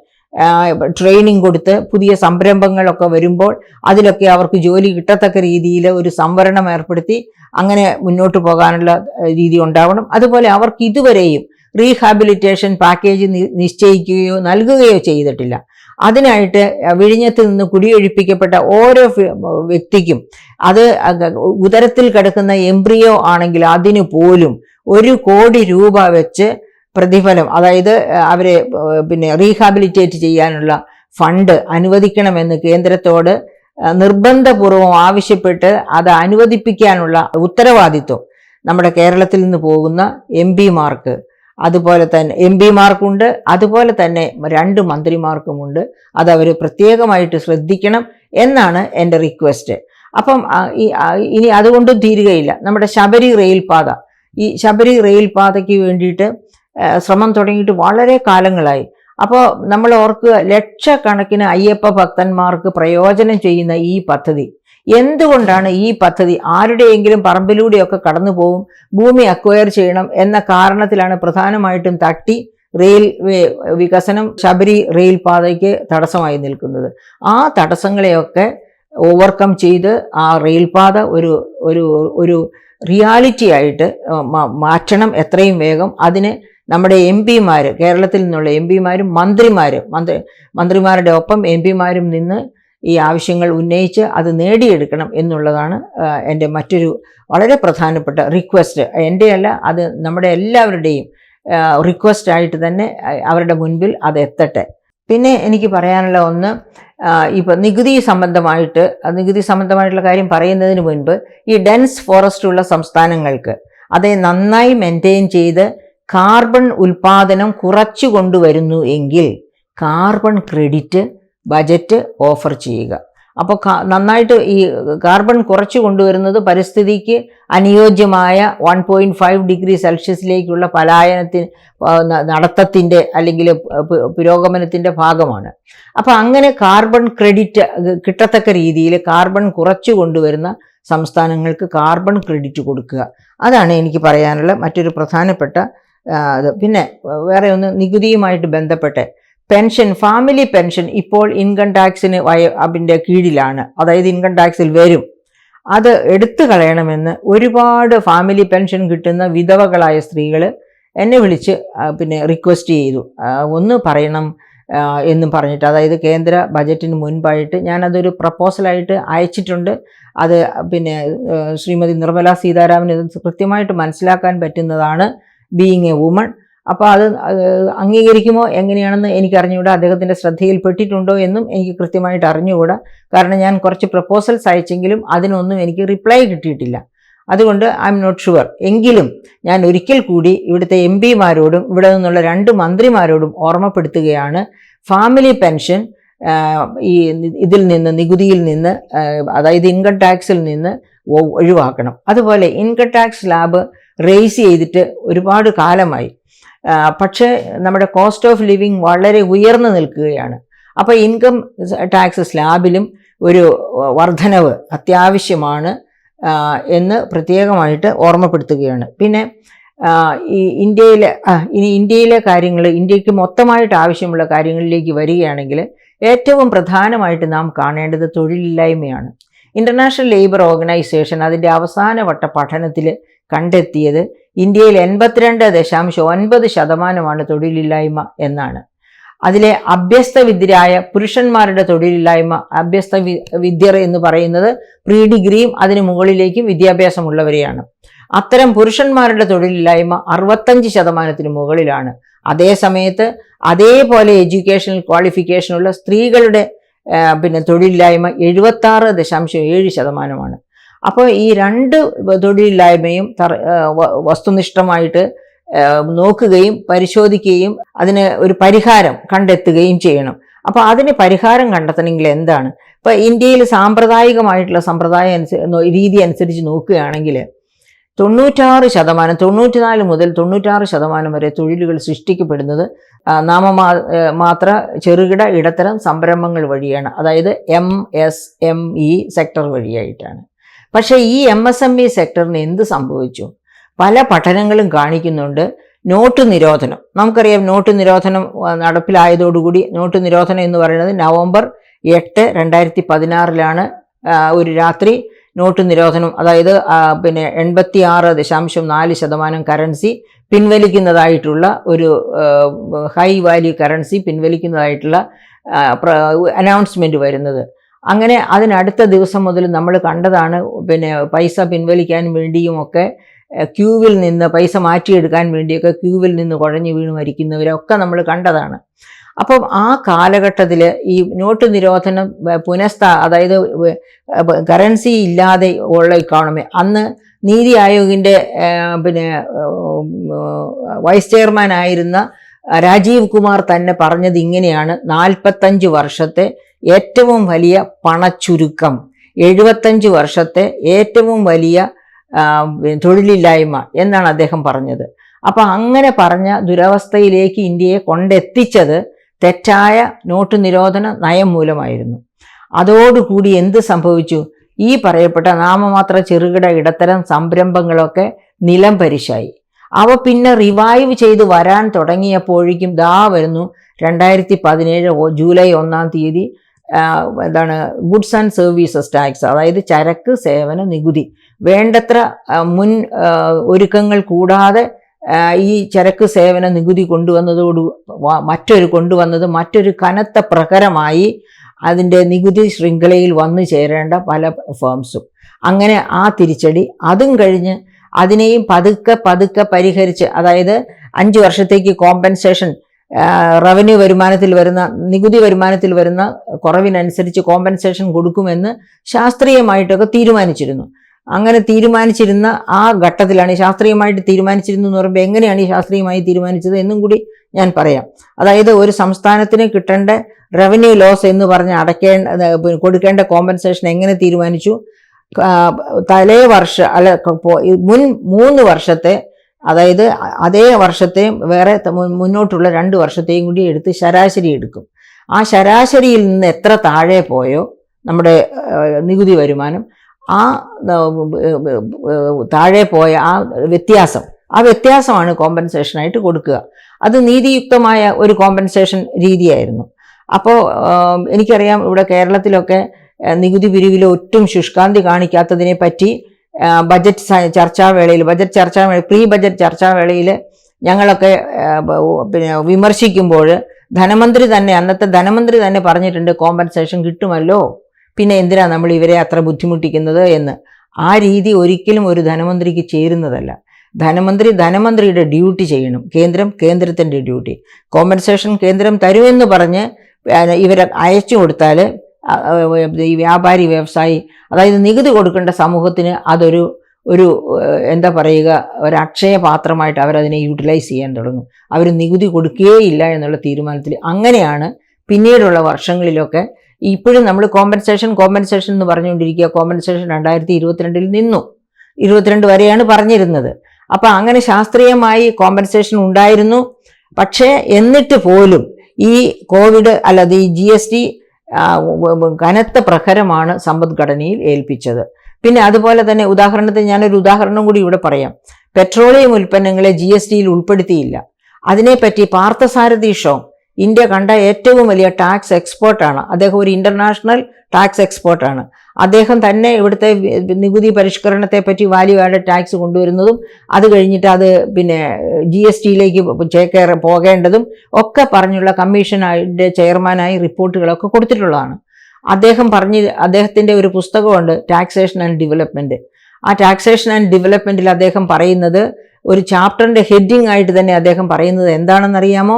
ട്രെയിനിങ് കൊടുത്ത് പുതിയ സംരംഭങ്ങളൊക്കെ വരുമ്പോൾ അതിലൊക്കെ അവർക്ക് ജോലി കിട്ടത്തക്ക രീതിയിൽ ഒരു സംവരണം ഏർപ്പെടുത്തി അങ്ങനെ മുന്നോട്ട് പോകാനുള്ള രീതി ഉണ്ടാവണം. അതുപോലെ അവർക്ക് ഇതുവരെയും റീഹാബിലിറ്റേഷൻ പാക്കേജ് നിശ്ചയിക്കുകയോ നൽകുകയോ ചെയ്തിട്ടില്ല. അതിനായിട്ട് വിഴിഞ്ഞത്ത് നിന്ന് കുടിയൊഴിപ്പിക്കപ്പെട്ട ഓരോ വ്യക്തിക്കും അത് ഉദരത്തിൽ കിടക്കുന്ന എംബ്രിയോ ആണെങ്കിൽ അതിനു പോലും 1 കോടി രൂപ വെച്ച് പ്രതിഫലം, അതായത് അവരെ റീഹാബിലിറ്റേറ്റ് ചെയ്യാനുള്ള ഫണ്ട് അനുവദിക്കണമെന്ന് കേന്ദ്രത്തോട് നിർബന്ധപൂർവം ആവശ്യപ്പെട്ട് അത് അനുവദിപ്പിക്കാനുള്ള ഉത്തരവാദിത്വം നമ്മുടെ കേരളത്തിൽ നിന്ന് പോകുന്ന എംപിമാർക്ക്, അതുപോലെ തന്നെ എംപിമാർക്കുണ്ട്, അതുപോലെ തന്നെ 2 മന്ത്രിമാർക്കുമുണ്ട്. അതവർ പ്രത്യേകമായിട്ട് ശ്രദ്ധിക്കണം എന്നാണ് എൻ്റെ റിക്വസ്റ്റ്. അപ്പം ഇനി അതുകൊണ്ടും തീരുകയില്ല. നമ്മുടെ ശബരി റെയിൽപാത, ഈ ശബരി റെയിൽപാതയ്ക്ക് വേണ്ടിയിട്ട് ശ്രമം തുടങ്ങിയിട്ട് വളരെ കാലങ്ങളായി. അപ്പോൾ നമ്മൾ ഓർക്കുക, ലക്ഷക്കണക്കിന് അയ്യപ്പ ഭക്തന്മാർക്ക് പ്രയോജനം ചെയ്യുന്ന ഈ പദ്ധതി എന്തുകൊണ്ടാണ് ഈ പദ്ധതി ആരുടെയെങ്കിലും പറമ്പിലൂടെയൊക്കെ കടന്നു പോകും, ഭൂമി അക്വയർ ചെയ്യണം എന്ന കാരണത്തിലാണ് പ്രധാനമായിട്ടും തട്ടി റെയിൽവേ വികസനം ശബരി റെയിൽപാതയ്ക്ക് തടസ്സമായി നിൽക്കുന്നത്. ആ തടസ്സങ്ങളെയൊക്കെ ഓവർകം ചെയ്ത് ആ റെയിൽപാത ഒരു റിയാലിറ്റി ആയിട്ട് മാറ്റണം എത്രയും വേഗം. അതിന് നമ്മുടെ എംപിമാർ, കേരളത്തിൽ നിന്നുള്ള എംപിമാരും മന്ത്രിമാരുടെ ഒപ്പം എംപിമാരും നിന്ന് ഈ ആവശ്യങ്ങൾ ഉന്നയിച്ച് അത് നേടിയെടുക്കണം എന്നുള്ളതാണ് എൻ്റെ മറ്റൊരു വളരെ പ്രധാനപ്പെട്ട റിക്വസ്റ്റ്. എൻ്റെ അല്ല, അത് നമ്മുടെ എല്ലാവരുടെയും റിക്വസ്റ്റ് ആയിട്ട് തന്നെ അവരുടെ മുൻപിൽ എത്തട്ടെ. പിന്നെ എനിക്ക് പറയാനുള്ള ഒന്ന്, ഇപ്പം നികുതി സംബന്ധമായിട്ടുള്ള കാര്യം പറയുന്നതിന് മുൻപ് ഈ ഡെൻസ് ഫോറസ്റ്റ് ഉള്ള സംസ്ഥാനങ്ങൾക്ക് അത് നന്നായി മെയിൻറ്റെയിൻ ചെയ്ത് കാർബൺ ഉൽപാദനം കുറച്ചു കൊണ്ടുവരുന്നു എങ്കിൽ കാർബൺ ക്രെഡിറ്റ് ബജറ്റ് ഓഫർ ചെയ്യുക. അപ്പോൾ നന്നായിട്ട് ഈ കാർബൺ കുറച്ചു കൊണ്ടുവരുന്നത് പരിസ്ഥിതിക്ക് അനുയോജ്യമായ 1.5 ഡിഗ്രി സെൽഷ്യസിലേക്കുള്ള നടത്തത്തിൻ്റെ അല്ലെങ്കിൽ പുരോഗമനത്തിൻ്റെ ഭാഗമാണ്. അപ്പോൾ അങ്ങനെ കാർബൺ ക്രെഡിറ്റ് കിട്ടത്തക്ക രീതിയിൽ കാർബൺ കുറച്ചു കൊണ്ടുവരുന്ന സംസ്ഥാനങ്ങൾക്ക് കാർബൺ ക്രെഡിറ്റ് കൊടുക്കുക. അതാണ് എനിക്ക് പറയാനുള്ള മറ്റൊരു പ്രധാനപ്പെട്ട പിന്നെ വേറെ ഒന്ന്, നികുതിയുമായിട്ട് ബന്ധപ്പെട്ട് പെൻഷൻ, ഫാമിലി പെൻഷൻ ഇപ്പോൾ ഇൻകം ടാക്സിന് അതിൻ്റെ കീഴിലാണ്, അതായത് ഇൻകം ടാക്സിൽ വരും. അത് എടുത്തു കളയണമെന്ന് ഒരുപാട് ഫാമിലി പെൻഷൻ കിട്ടുന്ന വിധവകളായ സ്ത്രീകൾ എന്നെ വിളിച്ച് പിന്നെ റിക്വസ്റ്റ് ചെയ്തു. ഒന്ന് പറയണം എന്നും പറഞ്ഞിട്ട്, അതായത് കേന്ദ്ര ബജറ്റിന് മുൻപായിട്ട് ഞാനതൊരു പ്രപ്പോസലായിട്ട് അയച്ചിട്ടുണ്ട്. അത് പിന്നെ ശ്രീമതി നിർമ്മല സീതാരാമൻ ഇത് കൃത്യമായിട്ട് മനസ്സിലാക്കാൻ പറ്റുന്നതാണ്, ബീയിങ് എ വുമൺ. അപ്പോൾ അത് അംഗീകരിക്കുമോ എങ്ങനെയാണെന്ന് എനിക്കറിഞ്ഞുകൂടാ. അദ്ദേഹത്തിൻ്റെ ശ്രദ്ധയിൽപ്പെട്ടിട്ടുണ്ടോ എന്നും എനിക്ക് കൃത്യമായിട്ട് അറിഞ്ഞുകൂടാ. കാരണം ഞാൻ കുറച്ച് പ്രപ്പോസൽസ് അയച്ചെങ്കിലും അതിനൊന്നും എനിക്ക് റിപ്ലൈ കിട്ടിയിട്ടില്ല. അതുകൊണ്ട് ഐ എം നോട്ട് ഷുവർ. എങ്കിലും ഞാൻ ഒരിക്കൽ കൂടി ഇവിടുത്തെ എം പിമാരോടും ഇവിടെ നിന്നുള്ള 2 മന്ത്രിമാരോടും ഓർമ്മപ്പെടുത്തുകയാണ്, ഫാമിലി പെൻഷൻ ഈ ഇതിൽ നിന്ന്, നികുതിയിൽ നിന്ന്, അതായത് ഇൻകം ടാക്സിൽ നിന്ന് ഒഴിവാക്കണം. അതുപോലെ ഇൻകം ടാക്സ് സ്ലാബ് റേസ് ചെയ്തിട്ട് ഒരുപാട് കാലമായി. പക്ഷേ നമ്മുടെ കോസ്റ്റ് ഓഫ് ലിവിങ് വളരെ ഉയർന്നു നിൽക്കുകയാണ്. അപ്പോൾ ഇൻകം ടാക്സ് സ്ലാബിലും ഒരു വർധനവ് അത്യാവശ്യമാണ് എന്ന് പ്രത്യേകമായിട്ട് ഓർമ്മപ്പെടുത്തുകയാണ്. പിന്നെ ഇന്ത്യയിലെ കാര്യങ്ങൾ, ഇന്ത്യക്ക് മൊത്തമായിട്ട് ആവശ്യമുള്ള കാര്യങ്ങളിലേക്ക് വരികയാണെങ്കിൽ ഏറ്റവും പ്രധാനമായിട്ട് നാം കാണേണ്ടത് തൊഴിലില്ലായ്മയാണ്. ഇന്റർനാഷണൽ ലേബർ ഓർഗനൈസേഷൻ അതിൻ്റെ അവസാനവട്ട പഠനത്തിൽ കണ്ടെത്തിയത് ഇന്ത്യയിൽ 82.9% തൊഴിലില്ലായ്മ എന്നാണ്. അതിലെ അഭ്യസ്തവിദ്യരായ പുരുഷന്മാരുടെ തൊഴിലില്ലായ്മ, അഭ്യസ്തവിദ്യർ എന്ന് പറയുന്നത് പ്രീ ഡിഗ്രിയും അതിന് മുകളിലേക്കും വിദ്യാഭ്യാസമുള്ളവരെയാണ്. അത്തരം പുരുഷന്മാരുടെ തൊഴിലില്ലായ്മ 65% മുകളിലാണ്. അതേ സമയത്ത് അതേപോലെ എഡ്യൂക്കേഷണൽ ക്വാളിഫിക്കേഷനുള്ള സ്ത്രീകളുടെ പിന്നെ തൊഴിലില്ലായ്മ 76.7%. അപ്പോൾ ഈ 2 തൊഴിലില്ലായ്മയും വസ്തുനിഷ്ഠമായിട്ട് നോക്കുകയും പരിശോധിക്കുകയും അതിന് ഒരു പരിഹാരം കണ്ടെത്തുകയും ചെയ്യണം. അപ്പോൾ അതിന് പരിഹാരം കണ്ടെത്തണമെങ്കിൽ എന്താണ്? ഇപ്പോൾ ഇന്ത്യയിൽ സാമ്പ്രദായികമായിട്ടുള്ള രീതി അനുസരിച്ച് നോക്കുകയാണെങ്കിൽ 96%, 94 മുതൽ 96% വരെ തൊഴിലുകൾ സൃഷ്ടിക്കപ്പെടുന്നത് നാമമാത്ര ചെറുകിട ഇടത്തരം സംരംഭങ്ങൾ വഴിയാണ്, അതായത് MSME സെക്ടർ വഴിയായിട്ടാണ്. പക്ഷേ ഈ MSME സെക്ടറിന് എന്ത് സംഭവിച്ചു? പല പഠനങ്ങളും കാണിക്കുന്നുണ്ട്. നോട്ട് നിരോധനം, നമുക്കറിയാം, നോട്ട് നിരോധനം നടപ്പിലായതോടുകൂടി, നോട്ട് നിരോധനം എന്ന് പറയുന്നത് November 8, 2016 ഒരു രാത്രി നോട്ട് നിരോധനം, അതായത് പിന്നെ 86.4% കറൻസി പിൻവലിക്കുന്നതായിട്ടുള്ള ഒരു ഹൈ വാല്യൂ കറൻസി പിൻവലിക്കുന്നതായിട്ടുള്ള അനൗൺസ്മെൻറ്റ് വരുന്നത്. അങ്ങനെ അതിനടുത്ത ദിവസം മുതൽ നമ്മൾ കണ്ടതാണ്, പിന്നെ പൈസ പിൻവലിക്കാൻ വേണ്ടിയുമൊക്കെ ക്യൂവിൽ നിന്ന്, പൈസ മാറ്റിയെടുക്കാൻ വേണ്ടിയൊക്കെ ക്യൂവിൽ നിന്ന് കുഴഞ്ഞു വീണ് മരിക്കുന്നവരൊക്കെ നമ്മൾ കണ്ടതാണ്. അപ്പം ആ കാലഘട്ടത്തിൽ ഈ നോട്ട് നിരോധനം അതായത് കറൻസി ഇല്ലാതെ ഉള്ള ഇക്കോണമി, അന്ന് നീതി ആയോഗിൻ്റെ പിന്നെ വൈസ് ചെയർമാൻ ആയിരുന്ന രാജീവ് കുമാർ തന്നെ പറഞ്ഞത് ഇങ്ങനെയാണ്: 45 വർഷത്തെ ഏറ്റവും വലിയ പണച്ചുരുക്കം, 75 വർഷത്തെ ഏറ്റവും വലിയ തൊഴിലില്ലായ്മ എന്നാണ് അദ്ദേഹം പറഞ്ഞത്. അപ്പം അങ്ങനെ പറഞ്ഞ ദുരവസ്ഥയിലേക്ക് ഇന്ത്യയെ കൊണ്ടെത്തിച്ചത് തെറ്റായ നോട്ട് നിരോധന നയം മൂലമായിരുന്നു. അതോടുകൂടി എന്ത് സംഭവിച്ചു? ഈ പറയപ്പെട്ട നാമമാത്ര ചെറുകിട ഇടത്തരം സംരംഭങ്ങളൊക്കെ നിലം പരിശായി. അവ പിന്നെ റിവൈവ് ചെയ്ത് വരാൻ തുടങ്ങിയപ്പോഴേക്കും വരുന്നു 2017 ജൂലൈ 1-ാം തീയതി ഗുഡ്സ് ആൻഡ് സർവീസസ് ടാക്സ്, അതായത് ചരക്ക് സേവന നികുതി. വേണ്ടത്ര മുൻ ഒരുക്കങ്ങൾ കൂടാതെ ഈ ചരക്ക് സേവന നികുതി കൊണ്ടുവന്നത് മറ്റൊരു കനത്ത പ്രഹരമായി അതിൻ്റെ നികുതി ശൃംഖലയിൽ വന്നു ചേരേണ്ട പല ഫേംസും. അങ്ങനെ ആ തിരിച്ചടി, അതും കഴിഞ്ഞ് അതിനെയും പതുക്കെ പരിഹരിച്ച്, അതായത് 5 വർഷത്തേക്ക് കോമ്പൻസേഷൻ, റവന്യൂ വരുമാനത്തിൽ വരുന്ന, നികുതി വരുമാനത്തിൽ വരുന്ന കുറവിനനുസരിച്ച് കോമ്പൻസേഷൻ കൊടുക്കുമെന്ന് ശാസ്ത്രീയമായിട്ടൊക്കെ തീരുമാനിച്ചിരുന്നു. അങ്ങനെ തീരുമാനിച്ചിരുന്ന ആ ഘട്ടത്തിലാണ്, ശാസ്ത്രീയമായിട്ട് തീരുമാനിച്ചിരുന്നു എന്ന് പറയുമ്പോൾ എങ്ങനെയാണ് ഈ ശാസ്ത്രീയമായി തീരുമാനിച്ചത് എന്നും കൂടി ഞാൻ പറയാം. അതായത് ഒരു സംസ്ഥാനത്തിന് കിട്ടേണ്ട റവന്യൂ ലോസ് എന്ന് പറഞ്ഞ് കൊടുക്കേണ്ട കോമ്പൻസേഷൻ എങ്ങനെ തീരുമാനിച്ചു? മുൻ 3 വർഷത്തെ, അതായത് അതേ വർഷത്തെയും വേറെ മുന്നോട്ടുള്ള 2 വർഷത്തെയും കൂടി എടുത്ത് ശരാശരി എടുക്കും. ആ ശരാശരിയിൽ നിന്ന് എത്ര താഴെ പോയോ നമ്മുടെ നികുതി വരുമാനം, ആ താഴെ പോയ ആ വ്യത്യാസമാണ് കോമ്പൻസേഷനായിട്ട് കൊടുക്കുക. അത് നീതിയുക്തമായ ഒരു കോമ്പൻസേഷൻ രീതിയായിരുന്നു. അപ്പോൾ എനിക്കറിയാം, ഇവിടെ കേരളത്തിലൊക്കെ നികുതി പിരിവിൽ ഒട്ടും ശുഷ്കാന്തി കാണിക്കാത്തതിനെ പറ്റി ബജറ്റ് ചർച്ചാവേളയിൽ പ്രീ ബജറ്റ് ചർച്ചാവേളയിൽ ഞങ്ങളൊക്കെ പിന്നെ വിമർശിക്കുമ്പോൾ അന്നത്തെ ധനമന്ത്രി തന്നെ പറഞ്ഞിട്ടുണ്ട് കോമ്പൻസേഷൻ കിട്ടുമല്ലോ, പിന്നെ എന്തിനാ നമ്മൾ ഇവരെ അത്ര ബുദ്ധിമുട്ടിക്കുന്നത് എന്ന്. ആ രീതി ഒരിക്കലും ഒരു ധനമന്ത്രിക്ക് ചേരുന്നതല്ല. ധനമന്ത്രിയുടെ ഡ്യൂട്ടി ചെയ്യണം, കേന്ദ്രത്തിൻ്റെ ഡ്യൂട്ടി. കോമ്പൻസേഷൻ കേന്ദ്രം തരുമെന്ന് പറഞ്ഞ് ഇവരെ അയച്ചു കൊടുത്താൽ ഈ വ്യാപാരി വ്യവസായി, അതായത് നികുതി കൊടുക്കേണ്ട സമൂഹത്തിന് അതൊരു എന്താ പറയുക, ഒരു അക്ഷയപാത്രമായിട്ട് അവരതിനെ യൂട്ടിലൈസ് ചെയ്യാൻ തുടങ്ങും. അവർ നികുതി കൊടുക്കുകയില്ല എന്നുള്ള തീരുമാനത്തിൽ. അങ്ങനെയാണ് പിന്നീടുള്ള വർഷങ്ങളിലൊക്കെ ഇപ്പോഴും നമ്മൾ കോമ്പൻസേഷൻ എന്ന് പറഞ്ഞുകൊണ്ടിരിക്കുക. കോമ്പൻസേഷൻ 2022 നിന്നു, 22 വരെയാണ് പറഞ്ഞിരുന്നത്. അപ്പം അങ്ങനെ ശാസ്ത്രീയമായി കോമ്പൻസേഷൻ ഉണ്ടായിരുന്നു. പക്ഷേ എന്നിട്ട് പോലും ഈ കോവിഡ് അല്ലാതെ ഈ GST കനത്ത പ്രഹരമാണ് സമ്പദ്ഘടനയിൽ ഏൽപ്പിച്ചത്. പിന്നെ അതുപോലെ തന്നെ ഉദാഹരണത്തിന് ഞാനൊരു ഉദാഹരണം കൂടി ഇവിടെ പറയാം. പെട്രോളിയം ഉൽപ്പന്നങ്ങളെ GSTയിൽ ഉൾപ്പെടുത്തിയില്ല. അതിനെപ്പറ്റി പാർത്ഥസാരഥി ഷോ, ഇന്ത്യ കണ്ട ഏറ്റവും വലിയ ടാക്സ് എക്സ്പോർട്ടാണ് അദ്ദേഹം, ഒരു ഇന്റർനാഷണൽ ടാക്സ് എക്സ്പോർട്ടാണ് അദ്ദേഹം തന്നെ. ഇവിടുത്തെ നികുതി പരിഷ്കരണത്തെ പറ്റി വാല്യൂ ആഡഡ് ടാക്സ് കൊണ്ടുവരുന്നതും അത് കഴിഞ്ഞിട്ട് അത് പിന്നെ GSTയിലേക്ക് പോകേണ്ടതും ഒക്കെ പറഞ്ഞുള്ള കമ്മീഷനായിട്ട് ചെയർമാനായി റിപ്പോർട്ടുകളൊക്കെ കൊടുത്തിട്ടുള്ളതാണ്. അദ്ദേഹത്തിൻ്റെ ഒരു പുസ്തകമുണ്ട്, ടാക്സേഷൻ ആൻഡ് ഡെവലപ്മെൻറ്റ്. ആ ടാക്സേഷൻ ആൻഡ് ഡെവലപ്മെൻറ്റിൽ അദ്ദേഹം പറയുന്നത്, ഒരു ചാപ്റ്ററിൻ്റെ ഹെഡിങ് ആയിട്ട് തന്നെ അദ്ദേഹം പറയുന്നത് എന്താണെന്നറിയാമോ?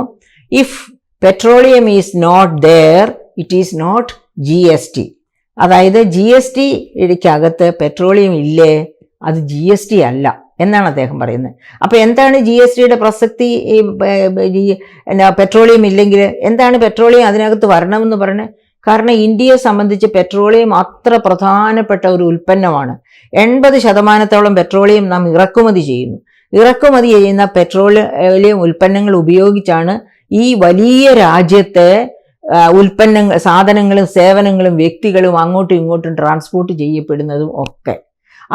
If petroleum is not there it is not GST. അതായത് GSTക്കകത്ത് പെട്രോളിയം ഇല്ലേ, അത് GST അല്ല എന്നാണ് അദ്ദേഹം പറയുന്നത്. അപ്പോൾ എന്താണ് GSTയുടെ പ്രസക്തി? പെട്രോളിയം ഇല്ലെങ്കിൽ എന്താണ് പെട്രോളിയം അതിനകത്ത് വരണമെന്ന് പറഞ്ഞത്? കാരണം ഇന്ത്യയെ സംബന്ധിച്ച് പെട്രോളിയം അത്ര പ്രധാനപ്പെട്ട ഒരു ഉൽപ്പന്നമാണ്. 80% പെട്രോളിയം നാം ഇറക്കുമതി ചെയ്യുന്നു. ഇറക്കുമതി ചെയ്യുന്ന പെട്രോളിയം ഉൽപ്പന്നങ്ങൾ ഉപയോഗിച്ചാണ് ഈ വലിയ രാജ്യത്തെ സാധനങ്ങളും സേവനങ്ങളും വ്യക്തികളും അങ്ങോട്ടും ഇങ്ങോട്ടും ട്രാൻസ്പോർട്ട് ചെയ്യപ്പെടുന്നതും ഒക്കെ.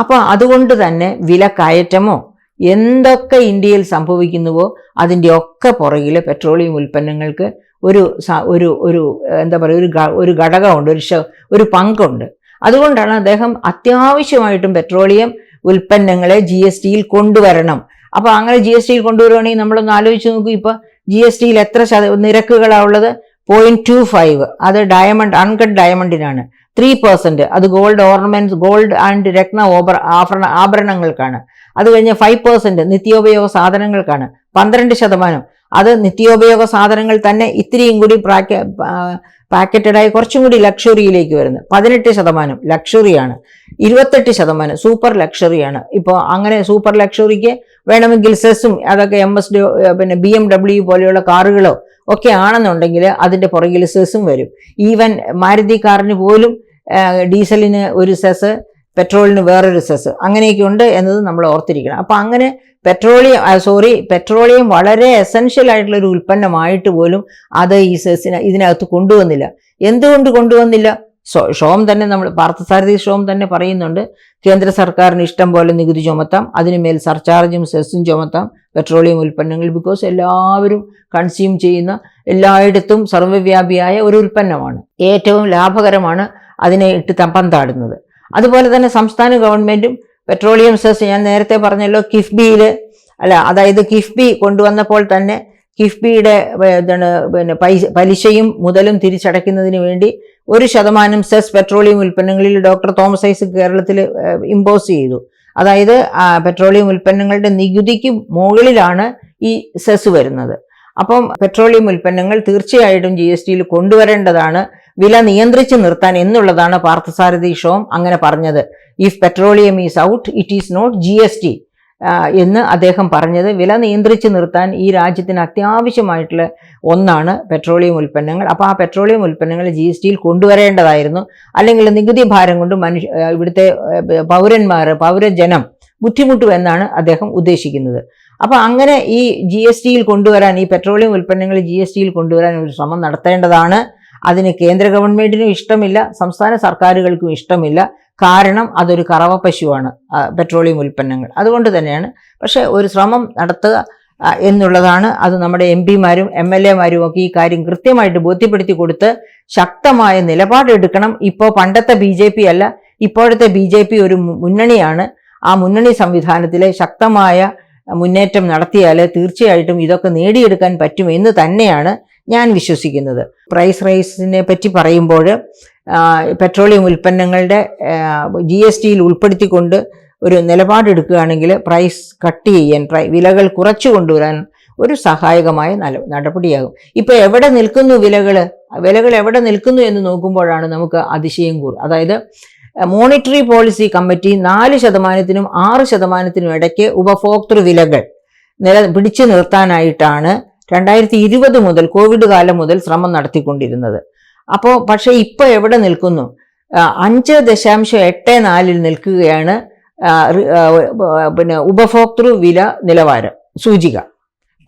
അപ്പോൾ അതുകൊണ്ട് തന്നെ വില കയറ്റമോ എന്തൊക്കെ ഇന്ത്യയിൽ സംഭവിക്കുന്നുവോ അതിൻ്റെ ഒക്കെ പുറകിൽ പെട്രോളിയം ഉൽപ്പന്നങ്ങൾക്ക് ഒരു എന്താ പറയുക, ഒരു ഘടകമുണ്ട്, ഒരു പങ്കുണ്ട്. അതുകൊണ്ടാണ് അദ്ദേഹം അത്യാവശ്യമായിട്ടും പെട്രോളിയം ഉൽപ്പന്നങ്ങളെ GSTയിൽ കൊണ്ടുവരണം. അപ്പോൾ അങ്ങനെ GSTയിൽ കൊണ്ടുവരുവാണെങ്കിൽ നമ്മളൊന്ന് ആലോചിച്ച് നോക്കൂ. ഇപ്പോൾ GSTയിൽ എത്ര നിരക്കുകളാണ് ഉള്ളത്? 0.25 അത് അൺകട്ട് ഡയമണ്ടിനാണ്. 3% അത് ഗോൾഡ് ഓർണമെന്റ്സ്, ഗോൾഡ് ആൻഡ് രത്ന ആഭരണങ്ങൾക്കാണ്. അത് കഴിഞ്ഞ് 5% നിത്യോപയോഗ സാധനങ്ങൾക്കാണ്. 12% അത് നിത്യോപയോഗ സാധനങ്ങൾ തന്നെ ഇത്തിരിയും കൂടി പാക്കറ്റഡായി കുറച്ചും കൂടി ലക്ഷറിയിലേക്ക് വരുന്നത്. 18% ലക്ഷറിയാണ്. 28% സൂപ്പർ ലക്ഷറിയാണ്. ഇപ്പോൾ അങ്ങനെ സൂപ്പർ ലക്ഷറിക്ക് വേണമെങ്കിൽ സെസ്സും അതൊക്കെ പിന്നെ BMW പോലെയുള്ള കാറുകളോ ഒക്കെ ആണെന്നുണ്ടെങ്കിൽ അതിൻ്റെ പുറകിൽ സെസ്സും വരും. ഈവൻ മാരുതി കാറിന് പോലും ഡീസലിന് ഒരു സെസ്, പെട്രോളിന് വേറൊരു സെസ്, അങ്ങനെയൊക്കെ ഉണ്ട് എന്നത് നമ്മൾ ഓർത്തിരിക്കണം. അപ്പം അങ്ങനെ പെട്രോളിയം വളരെ എസെൻഷ്യൽ ആയിട്ടുള്ള ഒരു ഉൽപ്പന്നമായിട്ട് പോലും അത് ഈ സെസ്സിന് ഇതിനകത്ത് കൊണ്ടുവന്നില്ല. എന്തുകൊണ്ട് കൊണ്ടുവന്നില്ല? ഷോം തന്നെ, നമ്മൾ പാർത്ഥസാരഥി ഷോം തന്നെ പറയുന്നുണ്ട്, കേന്ദ്ര സർക്കാരിന് ഇഷ്ടം പോലെ നികുതി ചുമത്താം, അതിനുമേൽ സർചാർജും സെസ്സും ചുമത്താം പെട്രോളിയം ഉൽപ്പന്നങ്ങൾ. ബിക്കോസ് എല്ലാവരും കൺസ്യൂം ചെയ്യുന്ന, എല്ലായിടത്തും സർവ്വവ്യാപിയായ ഒരു ഉൽപ്പന്നമാണ്, ഏറ്റവും ലാഭകരമാണ് അതിനെ ഇട്ട് പന്താടുന്നത്. അതുപോലെ തന്നെ സംസ്ഥാന ഗവൺമെൻറ്റും പെട്രോളിയം സെസ്, ഞാൻ നേരത്തെ പറഞ്ഞല്ലോ, അതായത് കിഫ്ബി കൊണ്ടുവന്നപ്പോൾ തന്നെ കിഫ്ബിയുടെ പിന്നെ പലിശയും മുതലും തിരിച്ചടയ്ക്കുന്നതിന് വേണ്ടി 1% സെസ് പെട്രോളിയം ഉൽപ്പന്നങ്ങളിൽ ഡോക്ടർ തോമസ് ഐസക് കേരളത്തിൽ ഇമ്പോസ് ചെയ്തു. അതായത് പെട്രോളിയം ഉൽപ്പന്നങ്ങളുടെ നികുതിക്ക് മുകളിലാണ് ഈ സെസ് വരുന്നത്. അപ്പം പെട്രോളിയം ഉൽപ്പന്നങ്ങൾ തീർച്ചയായിട്ടും GSTയിൽ കൊണ്ടുവരേണ്ടതാണ്, വില നിയന്ത്രിച്ച് നിർത്താൻ എന്നുള്ളതാണ് പാർത്ഥസാരഥി ഷോം അങ്ങനെ പറഞ്ഞത്. If petroleum is out it is not GST എന്ന് അദ്ദേഹം പറഞ്ഞത്. വില നിയന്ത്രിച്ച് നിർത്താൻ ഈ രാജ്യത്തിന് അത്യാവശ്യമായിട്ടുള്ള ഒന്നാണ് പെട്രോളിയം ഉൽപ്പന്നങ്ങൾ. അപ്പോൾ ആ പെട്രോളിയം ഉൽപ്പന്നങ്ങൾ GSTയിൽ കൊണ്ടുവരേണ്ടതായിരുന്നു. അല്ലെങ്കിൽ നികുതി ഭാരം കൊണ്ട് ഇവിടുത്തെ പൗരജനം ബുദ്ധിമുട്ടുമെന്നാണ് അദ്ദേഹം ഉദ്ദേശിക്കുന്നത്. അപ്പോൾ അങ്ങനെ ഈ GSTയിൽ കൊണ്ടുവരാൻ, ഈ പെട്രോളിയം ഉൽപ്പന്നങ്ങൾ GSTയിൽ കൊണ്ടുവരാൻ ഒരു ശ്രമം നടത്തേണ്ടതാണ്. അതിന് കേന്ദ്ര ഗവൺമെൻറ്റിനും ഇഷ്ടമില്ല, സംസ്ഥാന സർക്കാരുകൾക്കും ഇഷ്ടമില്ല. കാരണം അതൊരു കറവ പശുവാണ് പെട്രോളിയം ഉൽപ്പന്നങ്ങൾ. അതുകൊണ്ട് തന്നെയാണ്. പക്ഷേ ഒരു ശ്രമം നടത്തുക, എന്നുള്ളതാണ്. അത് നമ്മുടെ MP-മാരും MLA-മാരും ഒക്കെ ഈ കാര്യം കൃത്യമായിട്ട് ബോധ്യപ്പെടുത്തി കൊടുത്ത് ശക്തമായ നിലപാടെടുക്കണം. ഇപ്പോൾ പണ്ടത്തെ BJP അല്ല, ഇപ്പോഴത്തെ BJP ഒരു മുന്നണിയാണ്. ആ മുന്നണി സംവിധാനത്തിലെ ശക്തമായ മുന്നേറ്റം നടത്തിയാൽ തീർച്ചയായിട്ടും ഇതൊക്കെ നേടിയെടുക്കാൻ പറ്റും എന്ന് തന്നെയാണ് ഞാൻ വിശ്വസിക്കുന്നത്. പ്രൈസ് റൈസിനെ പറ്റി പറയുമ്പോൾ പെട്രോളിയം ഉൽപ്പന്നങ്ങളുടെ GST-യിൽ ഉൾപ്പെടുത്തിക്കൊണ്ട് ഒരു നിലപാടെടുക്കുകയാണെങ്കിൽ പ്രൈസ് കട്ട് ചെയ്യാൻ, വിലകൾ കുറച്ചു കൊണ്ടുവരാൻ ഒരു സഹായകമായ നടപടിയാകും. ഇപ്പോൾ എവിടെ നിൽക്കുന്നു വിലകൾ എവിടെ നിൽക്കുന്നു എന്ന് നോക്കുമ്പോഴാണ് നമുക്ക് അതിശയം അതായത് മോണിറ്ററി പോളിസി കമ്മിറ്റി 4%-നും 6%-നും ഇടയ്ക്ക് ഉപഭോക്തൃ വിലകൾ പിടിച്ചു നിർത്താനായിട്ടാണ് 2020 മുതൽ, കോവിഡ് കാലം മുതൽ ശ്രമം നടത്തിക്കൊണ്ടിരുന്നത്. പക്ഷേ ഇപ്പോൾ എവിടെ നിൽക്കുന്നു? 5.84 നിൽക്കുകയാണ് ഉപഭോക്തൃ വില നിലവാരം സൂചിക.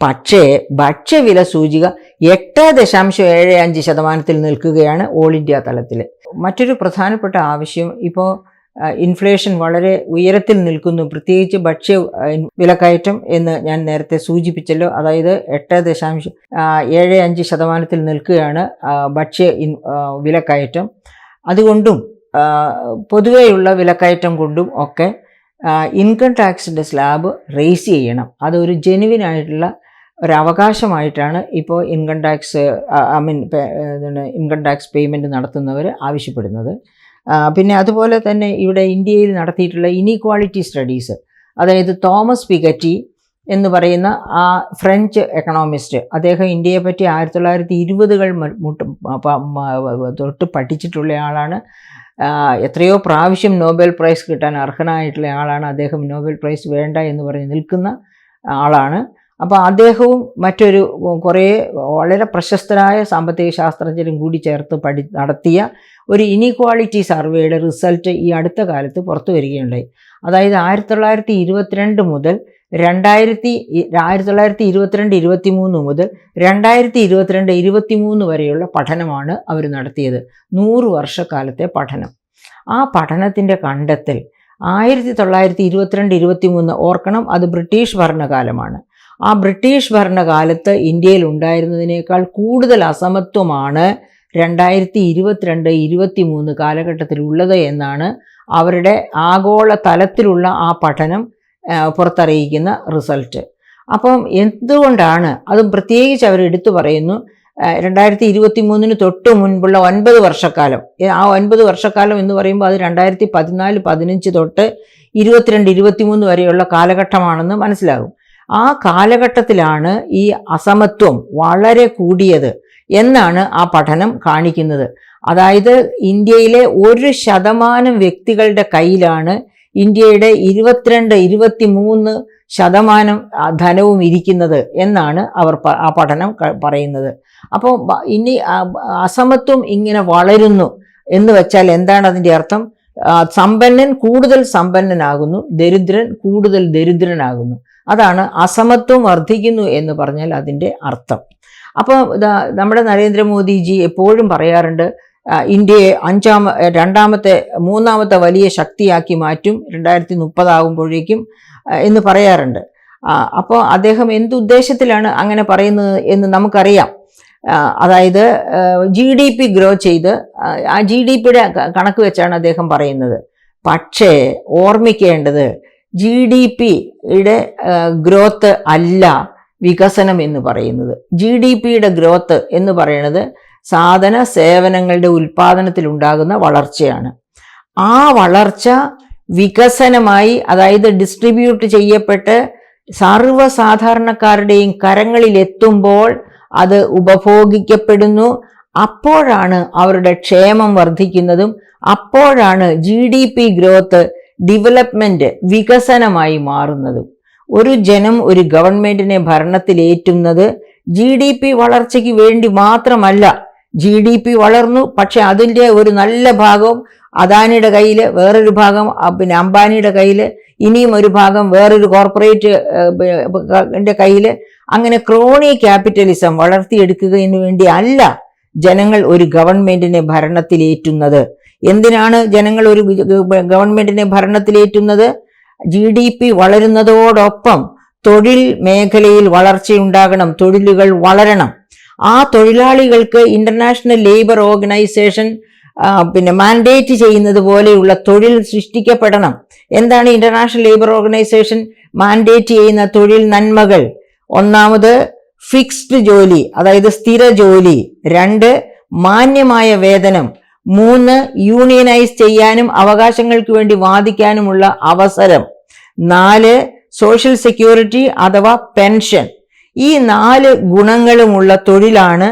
പക്ഷേ ഭക്ഷ്യവില സൂചിക 8.75% നിൽക്കുകയാണ് ഓൾ ഇന്ത്യ തലത്തിൽ. മറ്റൊരു പ്രധാനപ്പെട്ട ആവശ്യം, ഇപ്പോൾ ഇൻഫ്ലേഷൻ വളരെ ഉയരത്തിൽ നിൽക്കുന്നു, പ്രത്യേകിച്ച് ഭക്ഷ്യ വിലക്കയറ്റം എന്ന് ഞാൻ നേരത്തെ സൂചിപ്പിച്ചല്ലോ. അതായത് 8.75% നിൽക്കുകയാണ് ഭക്ഷ്യ വിലക്കയറ്റം. അതുകൊണ്ടും പൊതുവെയുള്ള വിലക്കയറ്റം കൊണ്ടും ഒക്കെ ഇൻകം ടാക്സിൻ്റെ സ്ലാബ് റേസ് ചെയ്യണം. അതൊരു ജെനുവിനായിട്ടുള്ള ഒരവകാശമായിട്ടാണ് ഇപ്പോൾ ഇൻകം ടാക്സ് പേയ്മെൻറ്റ് നടത്തുന്നവർ ആവശ്യപ്പെടുന്നത്. പിന്നെ അതുപോലെ തന്നെ ഇവിടെ ഇന്ത്യയിൽ നടത്തിയിട്ടുള്ള ഇനീക്വാളിറ്റി സ്റ്റഡീസ്, അതായത് തോമസ് പിഗറ്റി എന്ന് പറയുന്ന ആ ഫ്രഞ്ച് എക്കണോമിസ്റ്റ്, അദ്ദേഹം ഇന്ത്യയെ പറ്റി 1920-കൾ തൊട്ട് പഠിച്ചിട്ടുള്ള ആളാണ്. എത്രയോ പ്രാവശ്യം നോബൽ പ്രൈസ് കിട്ടാൻ അർഹനായിട്ടുള്ള ആളാണ്. അദ്ദേഹം നോബൽ പ്രൈസ് വേണ്ട എന്ന് പറഞ്ഞ് നിൽക്കുന്ന ആളാണ്. അപ്പോൾ അദ്ദേഹവും മറ്റൊരു കുറേ വളരെ പ്രശസ്തരായ സാമ്പത്തിക ശാസ്ത്രജ്ഞരും കൂടി ചേർത്ത് നടത്തിയ ഒരു ഇനീക്വാളിറ്റി സർവേയുടെ റിസൾട്ട് ഈ അടുത്ത കാലത്ത് പുറത്തു വരികയുണ്ടായി. അതായത് 1922 മുതൽ 1922-23 മുതൽ 2022-23 വരെയുള്ള പഠനമാണ് അവർ നടത്തിയത്. 100 വർഷക്കാലത്തെ പഠനം. ആ പഠനത്തിൻ്റെ കണ്ടെത്തൽ 1922-23, ഓർക്കണം, അത് ബ്രിട്ടീഷ് ഭരണകാലമാണ്. ആ ബ്രിട്ടീഷ് ഭരണകാലത്ത് ഇന്ത്യയിൽ ഉണ്ടായിരുന്നതിനേക്കാൾ കൂടുതൽ അസമത്വമാണ് 2022-23 കാലഘട്ടത്തിലുള്ളത് എന്നാണ് അവരുടെ ആഗോള തലത്തിലുള്ള ആ പഠനം പുറത്തറിയിക്കുന്ന റിസൾട്ട്. അപ്പം എന്തുകൊണ്ടാണ് അതും പ്രത്യേകിച്ച് അവർ എടുത്തു പറയുന്നു, 2023 തൊട്ട് മുൻപുള്ള 9 വർഷക്കാലം, ആ 9 വർഷക്കാലം എന്ന് പറയുമ്പോൾ അത് 2014-15 തൊട്ട് 22-23 വരെയുള്ള കാലഘട്ടമാണെന്ന് മനസ്സിലാകും. ആ കാലഘട്ടത്തിലാണ് ഈ അസമത്വം വളരെ കൂടിയത് എന്നാണ് ആ പഠനം കാണിക്കുന്നത്. അതായത് ഇന്ത്യയിലെ 1% വ്യക്തികളുടെ കയ്യിലാണ് ഇന്ത്യയുടെ 22-23% ധനവും ഇരിക്കുന്നത് എന്നാണ് ആ പഠനം പറയുന്നത്. അപ്പോൾ ഇനി അസമത്വം ഇങ്ങനെ വളരുന്നു എന്ന് വെച്ചാൽ എന്താണ് അതിൻ്റെ അർത്ഥം? സമ്പന്നൻ കൂടുതൽ സമ്പന്നനാകുന്നു, ദരിദ്രൻ കൂടുതൽ ദരിദ്രനാകുന്നു. അതാണ് അസമത്വം വർദ്ധിക്കുന്നു എന്ന് പറഞ്ഞാൽ അതിൻ്റെ അർത്ഥം. അപ്പോൾ നമ്മുടെ നരേന്ദ്രമോദിജി എപ്പോഴും പറയാറുണ്ട്, ഇന്ത്യയെ മൂന്നാമത്തെ വലിയ ശക്തിയാക്കി മാറ്റും 2030 ആകുമ്പോഴേക്കും എന്ന് പറയാറുണ്ട്. അപ്പോൾ അദ്ദേഹം എന്തുദ്ദേശത്തിലാണ് അങ്ങനെ പറയുന്നത് എന്ന് നമുക്കറിയാം. അതായത് GDP ഗ്രോ ചെയ്ത് ആ GDP-യുടെ കണക്ക് വെച്ചാണ് അദ്ദേഹം പറയുന്നത്. പക്ഷേ ഓർമ്മിക്കേണ്ടത് GDP-യുടെ ഗ്രോത്ത് അല്ല വികസനം എന്ന് പറയുന്നത്. GDP-യുടെ ഗ്രോത്ത് എന്ന് പറയുന്നത് സാധന സേവനങ്ങളുടെ ഉൽപ്പാദനത്തിലുണ്ടാകുന്ന വളർച്ചയാണ്. ആ വളർച്ച വികസനമായി, അതായത് ഡിസ്ട്രിബ്യൂട്ട് ചെയ്യപ്പെട്ട് സർവ്വസാധാരണക്കാരുടെയും കരങ്ങളിലെത്തുമ്പോൾ അത് ഉപഭോഗിക്കപ്പെടുന്നു. അപ്പോഴാണ് അവരുടെ ക്ഷേമം വർദ്ധിക്കുന്നതും അപ്പോഴാണ് GDP ഗ്രോത്ത് ഡെവലപ്മെന്റ് വികസനമായി മാറുന്നതും. ഒരു ജനം ഒരു ഗവൺമെന്റിനെ ഭരണത്തിലേറ്റുന്നത് GDP വളർച്ചയ്ക്ക് വേണ്ടി മാത്രമല്ല. GDP വളർന്നു, പക്ഷെ അതിൻ്റെ ഒരു നല്ല ഭാഗവും അദാനിയുടെ കയ്യിൽ, വേറൊരു ഭാഗം അംബാനിയുടെ കയ്യിൽ, ഇനിയും ഒരു ഭാഗം വേറൊരു കോർപ്പറേറ്റ് കയ്യിൽ. അങ്ങനെ ക്രോണി ക്യാപിറ്റലിസം വളർത്തിയെടുക്കുന്നതിന് വേണ്ടി അല്ല ജനങ്ങൾ ഒരു ഗവൺമെന്റിനെ ഭരണത്തിലേറ്റുന്നത്. എന്തിനാണ് ജനങ്ങൾ ഒരു ഗവൺമെന്റിനെ ഭരണത്തിലേറ്റുന്നത്? GDP വളരുന്നതോടൊപ്പം തൊഴിൽ മേഖലയിൽ വളർച്ചയുണ്ടാകണം, തൊഴിലുകൾ വളരണം. ആ തൊഴിലാളികൾക്ക് ഇന്റർനാഷണൽ ലേബർ ഓർഗനൈസേഷൻ മാൻഡേറ്റ് ചെയ്യുന്നത് പോലെയുള്ള തൊഴിൽ സൃഷ്ടിക്കപ്പെടണം. എന്താണ് ഇന്റർനാഷണൽ ലേബർ ഓർഗനൈസേഷൻ മാൻഡേറ്റ് ചെയ്യുന്ന തൊഴിൽ നന്മകൾ? ഒന്നാമത് ഫിക്സ്ഡ് ജോലി, അതായത് സ്ഥിര ജോലി. 2 മാന്യമായ വേതനം. 3 യൂണിയനൈസ് ചെയ്യാനും അവകാശങ്ങൾക്ക് വേണ്ടി വാദിക്കാനുമുള്ള അവസരം. 4 സോഷ്യൽ സെക്യൂരിറ്റി അഥവാ പെൻഷൻ. ഈ 4 ഗുണങ്ങളുമുള്ള തൊഴിലാണ്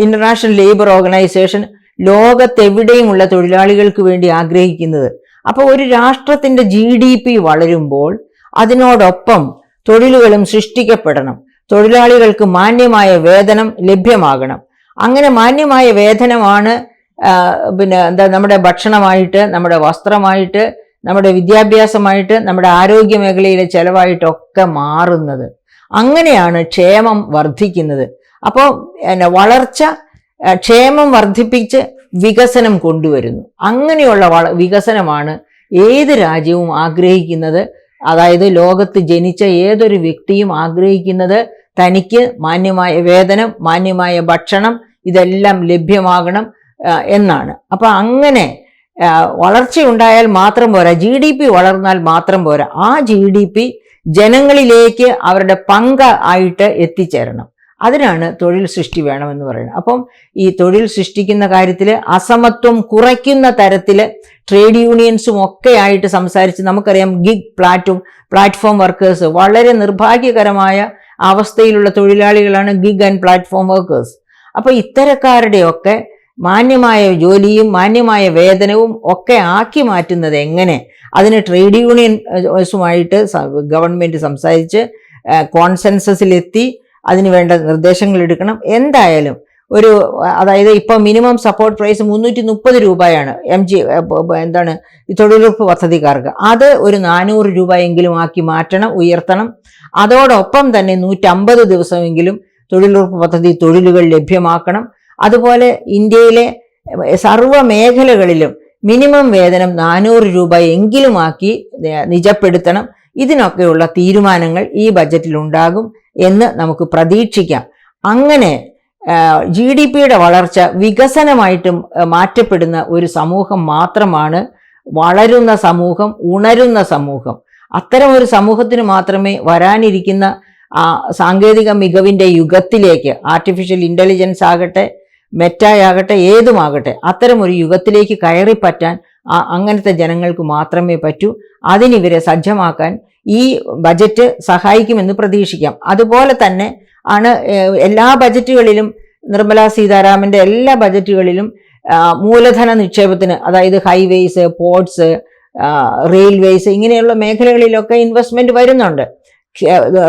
ഇന്റർനാഷണൽ ലേബർ ഓർഗനൈസേഷൻ ലോകത്തെവിടെയുമുള്ള തൊഴിലാളികൾക്ക് വേണ്ടി ആഗ്രഹിക്കുന്നത്. അപ്പോൾ ഒരു രാഷ്ട്രത്തിന്റെ GDP വളരുമ്പോൾ അതിനോടൊപ്പം തൊഴിലുകളും സൃഷ്ടിക്കപ്പെടണം. തൊഴിലാളികൾക്ക് മാന്യമായ വേതനം ലഭ്യമാകണം. അങ്ങനെ മാന്യമായ വേതനമാണ് നമ്മുടെ ഭക്ഷണമായിട്ട്, നമ്മുടെ വസ്ത്രമായിട്ട്, നമ്മുടെ വിദ്യാഭ്യാസമായിട്ട്, നമ്മുടെ ആരോഗ്യ മേഖലയിലെ ചെലവായിട്ടൊക്കെ മാറുന്നത്. അങ്ങനെയാണ് ക്ഷേമം വർദ്ധിക്കുന്നത്. അപ്പോൾ വളർച്ച ക്ഷേമം വർദ്ധിപ്പിച്ച് വികസനം കൊണ്ടുവരുന്നു. അങ്ങനെയുള്ള വികസനമാണ് ഏത് രാജ്യവും ആഗ്രഹിക്കുന്നത്. അതായത് ലോകത്ത് ജനിച്ച ഏതൊരു വ്യക്തിയും ആഗ്രഹിക്കുന്നത് തനിക്ക് മാന്യമായ വേതനം, മാന്യമായ ഭക്ഷണം ഇതെല്ലാം ലഭ്യമാകണം എന്നാണ്. അപ്പൊ അങ്ങനെ വളർച്ചയുണ്ടായാൽ മാത്രം പോരാ, GDP വളർന്നാൽ മാത്രം പോരാ, ആ GDP ജനങ്ങളിലേക്ക് അവരുടെ പങ്ക് ആയിട്ട് എത്തിച്ചേരണം. അതിനാണ് തൊഴിൽ സൃഷ്ടി വേണമെന്ന് പറയുന്നത്. അപ്പം ഈ തൊഴിൽ സൃഷ്ടിക്കുന്ന കാര്യത്തിൽ അസമത്വം കുറയ്ക്കുന്ന തരത്തിൽ ട്രേഡ് യൂണിയൻസും ഒക്കെ ആയിട്ട് സംസാരിച്ച്, നമുക്കറിയാം ഗിഗ് പ്ലാറ്റ്ഫോം വർക്കേഴ്സ് വളരെ നിർഭാഗ്യകരമായ അവസ്ഥയിലുള്ള തൊഴിലാളികളാണ് ഗിഗ് ആൻഡ് പ്ലാറ്റ്ഫോം വർക്കേഴ്സ്. അപ്പോൾ ഇത്തരക്കാരുടെയൊക്കെ മാന്യമായ ജോലിയും മാന്യമായ വേതനവും ഒക്കെ ആക്കി മാറ്റുന്നത് എങ്ങനെ? അതിന് ട്രേഡ് യൂണിയൻസുമായിട്ട് ഗവൺമെന്റ് സംസാരിച്ച് കോൺസെൻസസിലെത്തി അതിന് വേണ്ട നിർദ്ദേശങ്ങൾ എടുക്കണം. എന്തായാലും അതായത് ഇപ്പോൾ മിനിമം സപ്പോർട്ട് പ്രൈസ് 330 രൂപയാണ് ഈ തൊഴിലുറപ്പ് പദ്ധതിക്കാർക്ക്. അത് ഒരു 400 രൂപയെങ്കിലും ആക്കി മാറ്റണം, ഉയർത്തണം. അതോടൊപ്പം തന്നെ 150 ദിവസമെങ്കിലും തൊഴിലുറപ്പ് പദ്ധതി തൊഴിലുകൾ ലഭ്യമാക്കണം. അതുപോലെ ഇന്ത്യയിലെ സർവ്വ മേഖലകളിലും മിനിമം വേതനം 400 രൂപ എങ്കിലും ആക്കി നിജപ്പെടുത്തണം. ഇതിനൊക്കെയുള്ള തീരുമാനങ്ങൾ ഈ ബജറ്റിൽ ഉണ്ടാകും എന്ന് നമുക്ക് പ്രതീക്ഷിക്കാം. അങ്ങനെ GDPയുടെ വളർച്ച വികസനമായിട്ടും മാറ്റപ്പെടുന്ന ഒരു സമൂഹം മാത്രമാണ് വളരുന്ന സമൂഹം, ഉണരുന്ന സമൂഹം. അത്തരം ഒരു സമൂഹത്തിന് മാത്രമേ വരാനിരിക്കുന്ന സാങ്കേതിക മികവിൻ്റെ യുഗത്തിലേക്ക്, ആർട്ടിഫിഷ്യൽ ഇൻ്റലിജൻസ് ആകട്ടെ, മെറ്റായാകട്ടെ, ഏതുമാകട്ടെ, അത്തരം ഒരു യുഗത്തിലേക്ക് കയറിപ്പറ്റാൻ അങ്ങനത്തെ ജനങ്ങൾക്ക് മാത്രമേ പറ്റൂ. അതിനിവരെ സജ്ജമാക്കാൻ ഈ ബജറ്റ് സഹായിക്കുമെന്ന് പ്രതീക്ഷിക്കാം. അതുപോലെ തന്നെ ആണ് എല്ലാ ബജറ്റുകളിലും, നിർമ്മലാ സീതാരാമൻ്റെ എല്ലാ ബജറ്റുകളിലും മൂലധന നിക്ഷേപത്തിന്, അതായത് ഹൈവേസ്, പോർട്സ്, റെയിൽവേസ് ഇങ്ങനെയുള്ള മേഖലകളിലൊക്കെ ഇൻവെസ്റ്റ്മെന്റ് വരുന്നുണ്ട്.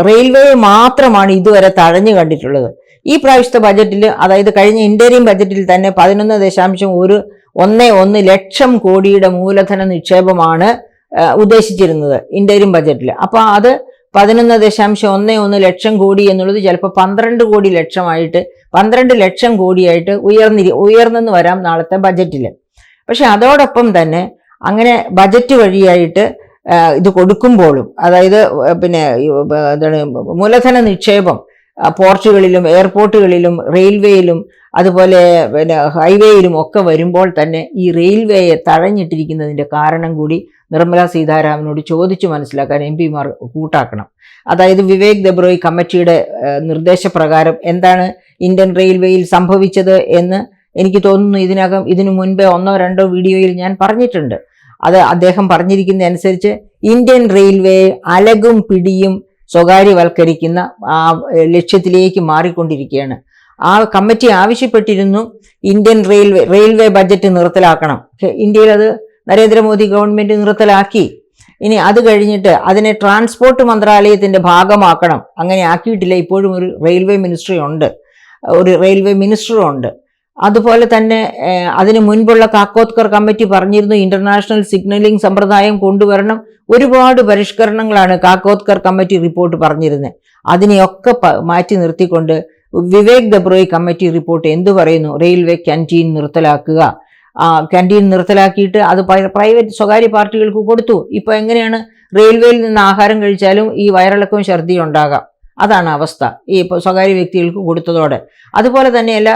റെയിൽവേ മാത്രമാണ് ഇതുവരെ തഴഞ്ഞു കണ്ടിട്ടുള്ളത്. ഈ പ്രാവശ്യത്തെ ബജറ്റിൽ, അതായത് കഴിഞ്ഞ ഇന്റീരിയം ബജറ്റിൽ തന്നെ 11.11 ലക്ഷം കോടിയുടെ മൂലധന നിക്ഷേപമാണ് ഉദ്ദേശിച്ചിരുന്നത് ഇന്റീരിയം ബജറ്റിൽ. അപ്പോൾ അത് 11.11 ലക്ഷം കോടി എന്നുള്ളത് ചിലപ്പോൾ 12 ലക്ഷം കോടിയായിട്ട് ഉയർന്നെന്ന് വരാം നാളത്തെ ബജറ്റിൽ. പക്ഷെ അതോടൊപ്പം തന്നെ അങ്ങനെ ബജറ്റ് വഴിയായിട്ട് ഇത് കൊടുക്കുമ്പോഴും, അതായത് മൂലധന നിക്ഷേപം പോർട്ടുകളിലും എയർപോർട്ടുകളിലും റെയിൽവേയിലും അതുപോലെ ഹൈവേയിലും ഒക്കെ വരുമ്പോൾ തന്നെ ഈ റെയിൽവേയെ തഴഞ്ഞിട്ടിരിക്കുന്നതിൻ്റെ കാരണം കൂടി നിർമ്മലാ സീതാരാമനോട് ചോദിച്ചു മനസ്സിലാക്കാൻ MP-മാർ കൂട്ടാക്കണം. അതായത് വിവേക് ദെബ്രോയ് കമ്മിറ്റിയുടെ നിർദ്ദേശപ്രകാരം എന്താണ് ഇന്ത്യൻ റെയിൽവേയിൽ സംഭവിച്ചത് എന്ന് എനിക്ക് തോന്നുന്നു ഇതിനു മുൻപേ 1-2 വീഡിയോയിൽ ഞാൻ പറഞ്ഞിട്ടുണ്ട്. അത് അദ്ദേഹം പറഞ്ഞിരിക്കുന്ന അനുസരിച്ച് ഇന്ത്യൻ റെയിൽവേ അലകും പിടിയും സ്വകാര്യവൽക്കരിക്കുന്ന ആ ലക്ഷ്യത്തിലേക്ക് മാറിക്കൊണ്ടിരിക്കുകയാണ്. ആ കമ്മിറ്റി ആവശ്യപ്പെട്ടിരുന്നു ഇന്ത്യൻ റെയിൽവേ ബജറ്റ് നിർത്തലാക്കണം. ഇന്ത്യയിൽ അത് നരേന്ദ്രമോദി ഗവൺമെന്റ് നിർത്തലാക്കി. ഇനി അത് കഴിഞ്ഞിട്ട് അതിനെ ട്രാൻസ്പോർട്ട് മന്ത്രാലയത്തിന്റെ ഭാഗമാക്കണം. അങ്ങനെ ആക്കിയിട്ടില്ല. ഇപ്പോഴും ഒരു റെയിൽവേ മിനിസ്റ്ററും ഉണ്ട്. അതുപോലെ തന്നെ അതിന് മുൻപുള്ള കാക്കോത്കർ കമ്മിറ്റി പറഞ്ഞിരുന്നു ഇന്റർനാഷണൽ സിഗ്നലിംഗ് സമ്പ്രദായം കൊണ്ടുവരണം. ഒരുപാട് പരിഷ്കരണങ്ങളാണ് കാക്കോത്കർ കമ്മിറ്റി റിപ്പോർട്ട് പറഞ്ഞിരുന്നത്. അതിനെയൊക്കെ മാറ്റി നിർത്തിക്കൊണ്ട് വിവേക് ദെബ്രോയ് കമ്മിറ്റി റിപ്പോർട്ട് എന്തു പറയുന്നു? റെയിൽവേ ക്യാൻറ്റീൻ നിർത്തലാക്കുക, ക്യാൻറ്റീൻ നിർത്തലാക്കിയിട്ട് അത് പ്രൈവറ്റ് സ്വകാര്യ പാർട്ടികൾക്ക് കൊടുത്തു. ഇപ്പോൾ എങ്ങനെയാണ് റെയിൽവേയിൽ നിന്ന് ആഹാരം കഴിച്ചാലും ഈ വയറിളക്കവും ഛർദിയും ഉണ്ടാകാം. അതാണ് അവസ്ഥ ഈ ഇപ്പോൾ സ്വകാര്യ വ്യക്തികൾക്ക് കൊടുത്തതോടെ. അതുപോലെ തന്നെയല്ല,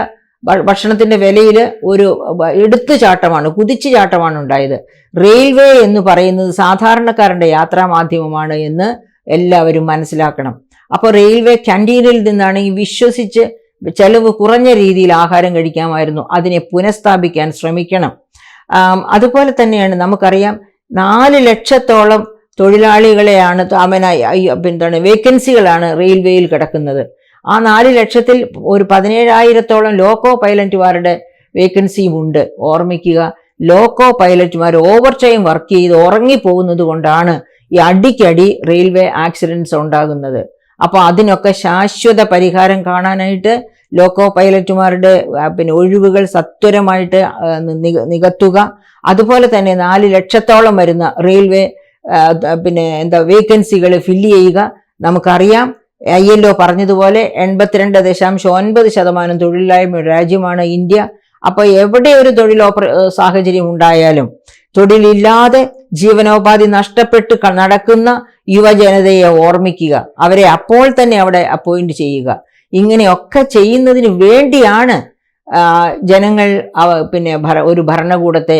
ഭക്ഷണത്തിൻ്റെ വിലയിൽ ഒരു എടുത്തു ചാട്ടമാണ്, കുതിച്ചു ചാട്ടമാണ് ഉണ്ടായത്. റെയിൽവേ എന്ന് പറയുന്നത് സാധാരണക്കാരൻ്റെ യാത്രാമാധ്യമമാണ് എന്ന് എല്ലാവരും മനസ്സിലാക്കണം. അപ്പോൾ റെയിൽവേ ക്യാൻറ്റീനിൽ നിന്നാണെങ്കിൽ വിശ്വസിച്ച് ചെലവ് കുറഞ്ഞ രീതിയിൽ ആഹാരം കഴിക്കാമായിരുന്നു. അതിനെ പുനഃസ്ഥാപിക്കാൻ ശ്രമിക്കണം. അതുപോലെ തന്നെയാണ് നമുക്കറിയാം 4 ലക്ഷത്തോളം തൊഴിലാളികളെയാണ് എന്താണ് വേക്കൻസികളാണ് റെയിൽവേയിൽ കിടക്കുന്നത്. ആ 4 ലക്ഷത്തിൽ ഒരു 17,000-ഓളം ലോക്കോ പൈലറ്റുമാരുടെ വേക്കൻസിയും ഉണ്ട്. ഓർമ്മിക്കുക, ലോക്കോ പൈലറ്റുമാർ ഓവർ ടൈം വർക്ക് ചെയ്ത് ഉറങ്ങിപ്പോകുന്നത് കൊണ്ടാണ് ഈ അടിക്കടി റെയിൽവേ ആക്സിഡൻസ് ഉണ്ടാകുന്നത്. അപ്പോൾ അതിനൊക്കെ ശാശ്വത പരിഹാരം കാണാനായിട്ട് ലോക്കോ പൈലറ്റുമാരുടെ ഒഴിവുകൾ സത്വരമായിട്ട് നികത്തുക. അതുപോലെ തന്നെ 4 ലക്ഷത്തോളം വരുന്ന റെയിൽവേ വേക്കൻസികൾ ഫില്ല് ചെയ്യുക. നമുക്കറിയാം ILO പറഞ്ഞതുപോലെ 82.9% തൊഴിലില്ലായ്മ രാജ്യമാണ് ഇന്ത്യ. അപ്പോൾ എവിടെ ഒരു സാഹചര്യം ഉണ്ടായാലും തൊഴിലില്ലാതെ ജീവനോപാധി നഷ്ടപ്പെട്ട് നടക്കുന്ന യുവജനതയെ ഓർമ്മിക്കുക, അവരെ അപ്പോൾ തന്നെ അവിടെ അപ്പോയിന്റ് ചെയ്യുക. ഇങ്ങനെയൊക്കെ ചെയ്യുന്നതിന് വേണ്ടിയാണ് ജനങ്ങൾ ഒരു ഭരണകൂടത്തെ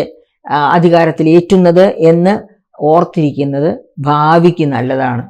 അധികാരത്തിലേറ്റുന്നത് എന്ന് ഓർത്തിരിക്കുന്നത് ഭാവിക്ക് നല്ലതാണ്.